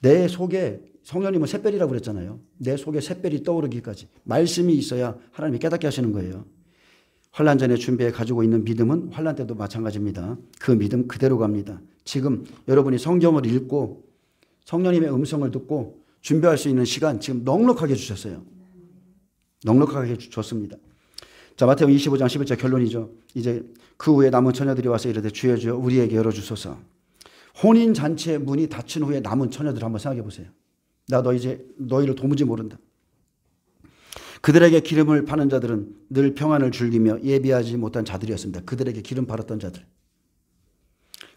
내 속에 성령님은 샛별이라고 그랬잖아요. 내 속에 샛별이 떠오르기까지 말씀이 있어야 하나님이 깨닫게 하시는 거예요. 환난 전에 준비해 가지고 있는 믿음은 환난 때도 마찬가지입니다. 그 믿음 그대로 갑니다. 지금 여러분이 성경을 읽고 성령님의 음성을 듣고 준비할 수 있는 시간 지금 넉넉하게 주셨어요. 넉넉하게 줬습니다. 자, 마태복음 25장 11절 결론이죠. 이제 그 후에 남은 처녀들이 와서 이르되 주여 주여 우리에게 열어주소서. 혼인잔치의 문이 닫힌 후에 남은 처녀들 한번 생각해 보세요. 나 너 이제 너희를 도무지 모른다. 그들에게 기름을 파는 자들은 늘 평안을 즐기며 예비하지 못한 자들이었습니다. 그들에게 기름 팔았던 자들.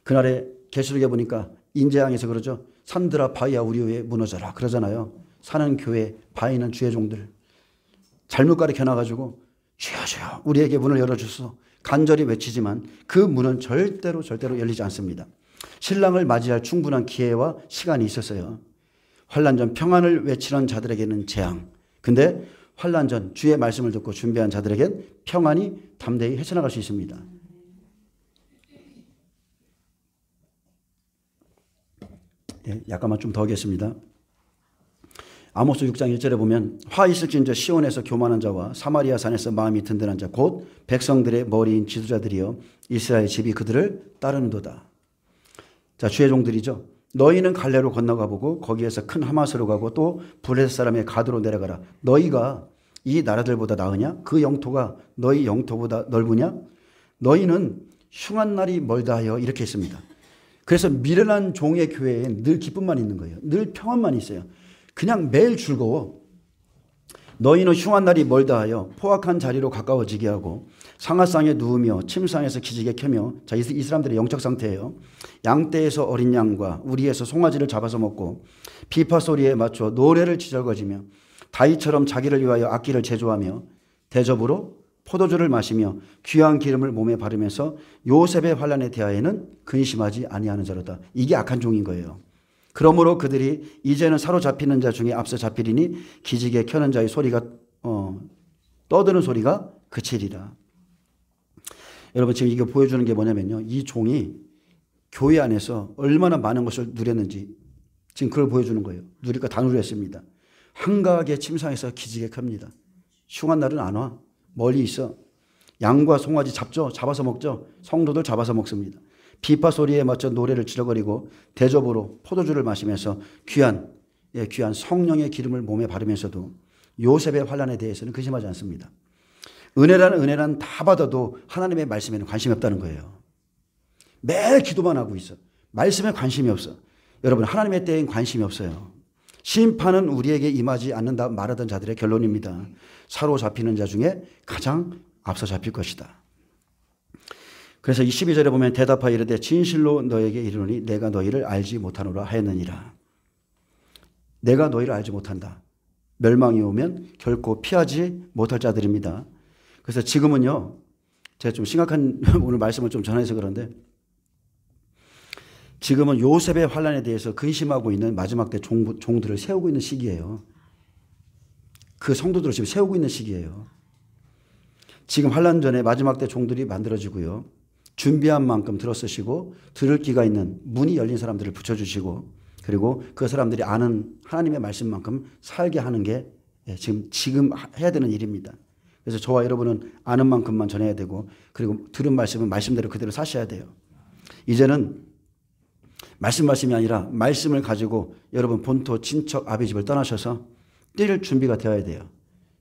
그날에 계시록에 보니까 인재양에서 그러죠. 산들아 바위야 우리 위에 무너져라 그러잖아요. 사는 교회 바위는 주의 종들. 잘못 가르쳐놔가지고 주여 주여 우리에게 문을 열어주소서 간절히 외치지만 그 문은 절대로 열리지 않습니다. 신랑을 맞이할 충분한 기회와 시간이 있었어요. 환난 전 평안을 외치는 자들에게는 재앙. 근데 환난 전 주의 말씀을 듣고 준비한 자들에겐 평안이 담대히 헤쳐나갈 수 있습니다. 약간만 좀 더 하겠습니다. 아모스 6장 1절에 보면 화 있을진저 시온에서 교만한 자와 사마리아 산에서 마음이 든든한 자 곧 백성들의 머리인 지도자들이여 이스라엘 집이 그들을 따르는도다. 자, 주의 종들이죠. 너희는 갈레로 건너가 보고 거기에서 큰 하마스로 가고 또 블레셋 사람의 가드로 내려가라. 너희가 이 나라들보다 나으냐? 그 영토가 너희 영토보다 넓으냐? 너희는 흉한 날이 멀다 하여 이렇게 했습니다. 그래서 미련한 종의 교회에 늘 기쁨만 있는 거예요. 늘 평안만 있어요. 그냥 매일 즐거워. 너희는 흉한 날이 멀다 하여 포악한 자리로 가까워지게 하고 상하상에 누우며 침상에서 기지개 켜며, 자, 이 사람들의 영적 상태예요. 양떼에서 어린 양과 우리에서 송아지를 잡아서 먹고 비파 소리에 맞춰 노래를 지저거지며 다윗처럼 자기를 위하여 악기를 제조하며 대접으로 포도주를 마시며 귀한 기름을 몸에 바르면서 요셉의 환난에 대하여는 근심하지 아니하는 자로다. 이게 악한 종인 거예요. 그러므로 그들이 이제는 사로잡히는 자 중에 앞서 잡히리니 기지개 켜는 자의 소리가 떠드는 소리가 그치리라. 여러분 지금 이거 보여주는 게 뭐냐면요. 이 종이 교회 안에서 얼마나 많은 것을 누렸는지 지금 그걸 보여주는 거예요. 누릴 거 다 누렸습니다. 한가하게 침상에서 기지개 켭니다. 흉한 날은 안 와. 멀리 있어. 양과 송아지 잡아서 먹죠. 성도들 잡아서 먹습니다. 비파 소리에 맞춰 노래를 지르거리고 대접으로 포도주를 마시면서 귀한 성령의 기름을 몸에 바르면서도 요셉의 환난에 대해서는 근심하지 않습니다. 은혜란 다 받아도 하나님의 말씀에는 관심이 없다는 거예요. 매일 기도만 하고 있어. 말씀에 관심이 없어. 여러분 하나님의 때엔 관심이 없어요. 심판은 우리에게 임하지 않는다 말하던 자들의 결론입니다. 사로잡히는 자 중에 가장 앞서 잡힐 것이다. 그래서 이 12절에 보면 대답하여 이르되 진실로 너에게 이르노니 내가 너희를 알지 못하노라 하였느니라. 내가 너희를 알지 못한다. 멸망이 오면 결코 피하지 못할 자들입니다. 그래서 지금은요. 제가 좀 심각한 오늘 말씀을 좀 전해서 그런데 지금은 요셉의 환난에 대해서 근심하고 있는 마지막 때 종들을 세우고 있는 시기예요. 그 성도들을 지금 세우고 있는 시기예요. 지금 환난 전에 마지막 때 종들이 만들어지고요. 준비한 만큼 들어쓰시고 들을 귀가 있는 문이 열린 사람들을 붙여주시고 그리고 그 사람들이 아는 하나님의 말씀만큼 살게 하는 게 지금 해야 되는 일입니다. 그래서 저와 여러분은 아는 만큼만 전해야 되고 그리고 들은 말씀은 말씀대로 그대로 사셔야 돼요. 이제는 말씀이 아니라 말씀을 가지고 여러분 본토 친척 아비 집을 떠나셔서 뛸 준비가 되어야 돼요.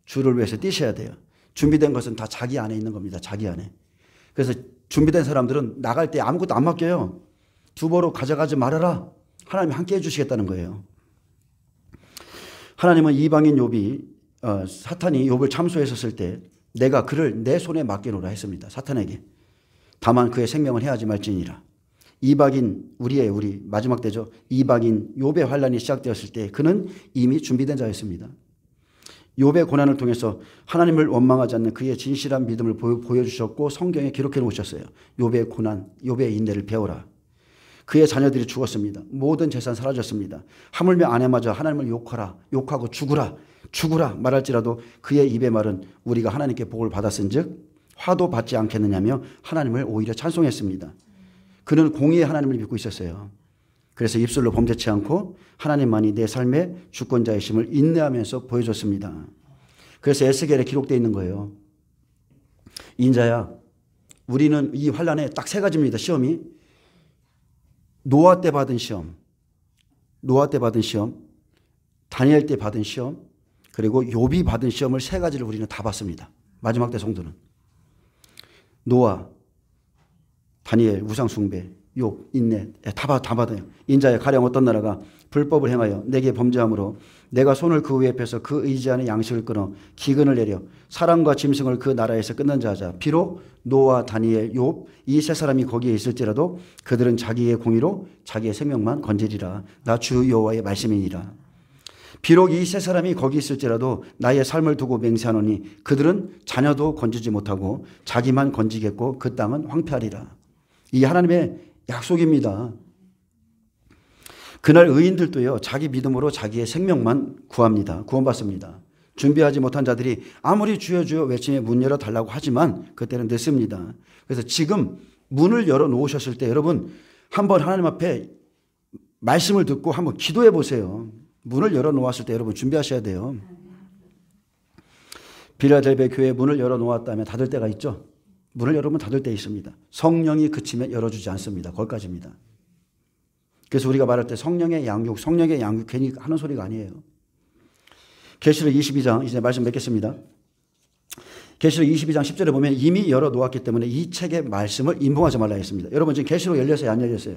주를 위해서 뛰셔야 돼요. 준비된 것은 다 자기 안에 있는 겁니다. 자기 안에. 그래서 준비된 사람들은 나갈 때 아무것도 안 맡겨요. 두보로 가져가지 말아라. 하나님이 함께 해주시겠다는 거예요. 하나님은 이방인 욥이 사탄이 욥을 참소했었을 때 내가 그를 내 손에 맡겨놓으라 했습니다. 사탄에게. 다만 그의 생명을 해하지 말지니라. 이방인 우리 마지막 때죠. 이방인 욥의 환란이 시작되었을 때 그는 이미 준비된 자였습니다. 욥의 고난을 통해서 하나님을 원망하지 않는 그의 진실한 믿음을 보여주셨고 성경에 기록해 놓으셨어요. 욥의 고난, 욥의 인내를 배워라. 그의 자녀들이 죽었습니다. 모든 재산 사라졌습니다. 하물며 아내마저 하나님을 욕하고 죽으라 말할지라도 그의 입의 말은 우리가 하나님께 복을 받았은즉 화도 받지 않겠느냐며 하나님을 오히려 찬송했습니다. 그는 공의의 하나님을 믿고 있었어요. 그래서 입술로 범죄치 않고 하나님만이 내 삶의 주권자이심을 인내하면서 보여줬습니다. 그래서 에스겔에 기록되어 있는 거예요. 인자야, 우리는 이 환란에 딱 세 가지입니다. 시험이. 노아 때 받은 시험, 다니엘 때 받은 시험, 그리고 욥이 받은 시험을 세 가지를 우리는 다 받습니다. 마지막 때 성도는. 노아, 다니엘, 우상숭배, 욥, 인내 다 받아요. 인자야, 가령 어떤 나라가 불법을 행하여 내게 범죄함으로 내가 손을 그 위에 펴서 그 의지하는 양식을 끊어 기근을 내려 사람과 짐승을 그 나라에서 끊는 자자. 비록 노아, 다니엘, 욥 이 세 사람이 거기에 있을지라도 그들은 자기의 공의로 자기의 생명만 건지리라. 나 주 여호와의 말씀이니라. 비록 이 세 사람이 거기 있을지라도 나의 삶을 두고 맹세하노니 그들은 자녀도 건지지 못하고 자기만 건지겠고 그 땅은 황폐하리라. 이 하나님의 약속입니다. 그날 의인들도요, 자기 믿음으로 자기의 생명만 구합니다. 구원받습니다. 준비하지 못한 자들이 아무리 주여 주여 외치며 문 열어달라고 하지만 그때는 늦습니다. 그래서 지금 문을 열어놓으셨을 때 여러분 한번 하나님 앞에 말씀을 듣고 한번 기도해 보세요. 문을 열어놓았을 때 여러분 준비하셔야 돼요. 빌라델베 교회 문을 열어놓았다면 닫을 때가 있죠. 문을 열어보면 닫을 때 있습니다. 성령이 그치면 열어주지 않습니다. 거기까지입니다. 그래서 우리가 말할 때 성령의 양육 괜히 하는 소리가 아니에요. 계시록 22장 이제 말씀 맺겠습니다. 계시록 22장 10절에 보면 이미 열어놓았기 때문에 이 책의 말씀을 임봉하지 말라 했습니다. 여러분 지금 계시록 열렸어요? 안 열렸어요?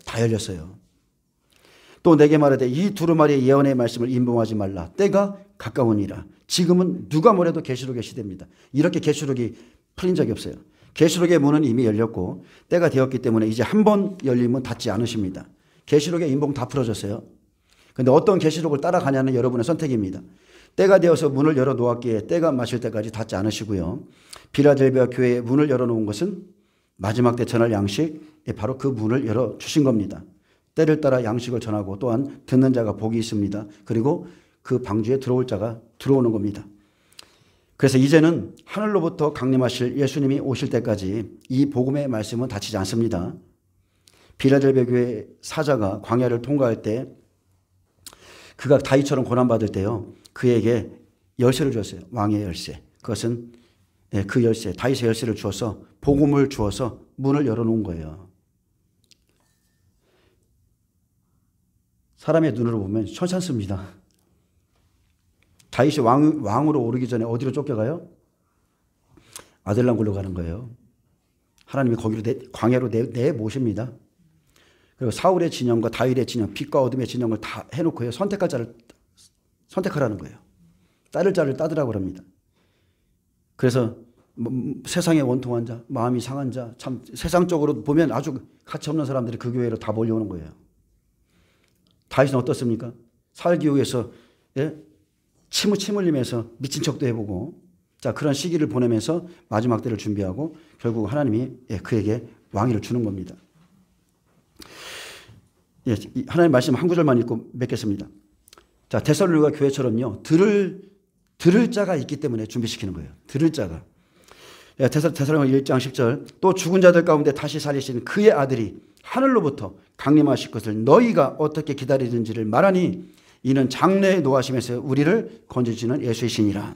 다 열렸어요. 또 내게 말하되 이 두루마리의 예언의 말씀을 임봉하지 말라. 때가 가까우니라. 지금은 누가 뭐래도 계시록의 시대입니다. 이렇게 계시록이 풀린 적이 없어요. 계시록의 문은 이미 열렸고 때가 되었기 때문에 이제 한 번 열리면 닫지 않으십니다. 계시록의 임봉 다 풀어졌어요. 그런데 어떤 계시록을 따라가냐는 여러분의 선택입니다. 때가 되어서 문을 열어놓았기에 때가 마실 때까지 닫지 않으시고요. 빌라델베아 교회에 문을 열어놓은 것은 마지막 때 전할 양식, 바로 그 문을 열어주신 겁니다. 때를 따라 양식을 전하고 또한 듣는 자가 복이 있습니다. 그리고 그 방주에 들어올 자가 들어오는 겁니다. 그래서 이제는 하늘로부터 강림하실 예수님이 오실 때까지 이 복음의 말씀은 닫히지 않습니다. 빌라델베아 교회 사자가 광야를 통과할 때 그가 다윗처럼 고난받을 때요. 그에게 열쇠를 주었어요. 왕의 열쇠. 그것은 그 열쇠, 다윗의 열쇠를 주어서 복음을 주어서 문을 열어놓은 거예요. 사람의 눈으로 보면 천찮습니다. 다윗이 왕으로 오르기 전에 어디로 쫓겨가요? 아들람 굴러 가는 거예요. 하나님이 거기로 광야로 내모십니다. 그리고 사울의 진영과 다윗의 진영, 빛과 어둠의 진영을 다 해놓고요. 선택할 자를 선택하라는 거예요. 따를 자를 따르라고 합니다. 그래서 세상에 원통한 자, 마음이 상한 자, 참 세상적으로 보면 아주 가치 없는 사람들이 그 교회로 다 몰려오는 거예요. 다윗은 어떻습니까? 살기 위해서 침 흘리면서 미친 척도 해보고 자 그런 시기를 보내면서 마지막 때를 준비하고 결국 하나님이 그에게 왕위를 주는 겁니다. 하나님 말씀 한 구절만 읽고 맺겠습니다. 자, 데살로니가 교회처럼요. 들을 자가 있기 때문에 준비시키는 거예요. 들을 자가. 데살로니가 1장 10절 또 죽은 자들 가운데 다시 살리신 그의 아들이 하늘로부터 강림하실 것을 너희가 어떻게 기다리는지를 말하니 이는 장래에 노하심에서 우리를 건져주시는 예수이시니라.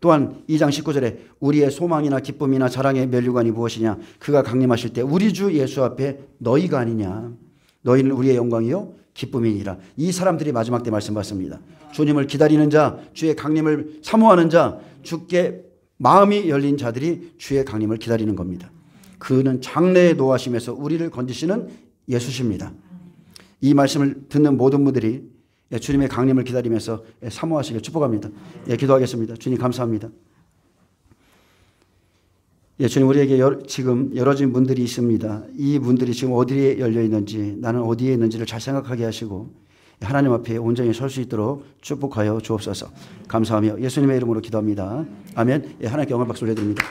또한 2장 19절에 우리의 소망이나 기쁨이나 자랑의 면류관이 무엇이냐? 그가 강림하실 때 우리 주 예수 앞에 너희가 아니냐? 너희는 우리의 영광이요 기쁨이니라. 이 사람들이 마지막 때 말씀 받습니다. 주님을 기다리는 자, 주의 강림을 사모하는 자, 주께 마음이 열린 자들이 주의 강림을 기다리는 겁니다. 그는 장래의 노하심에서 우리를 건지시는 예수십니다. 이 말씀을 듣는 모든 분들이 주님의 강림을 기다리면서 사모하시길 축복합니다. 기도하겠습니다. 주님 감사합니다. 주님, 우리에게 지금 열어진 문들이 있습니다. 이 문들이 지금 어디에 열려 있는지, 나는 어디에 있는지를 잘 생각하게 하시고 하나님 앞에 온전히 설 수 있도록 축복하여 주옵소서. 감사하며 예수님의 이름으로 기도합니다. 아멘. 하나님께 영광 박수 올려드립니다.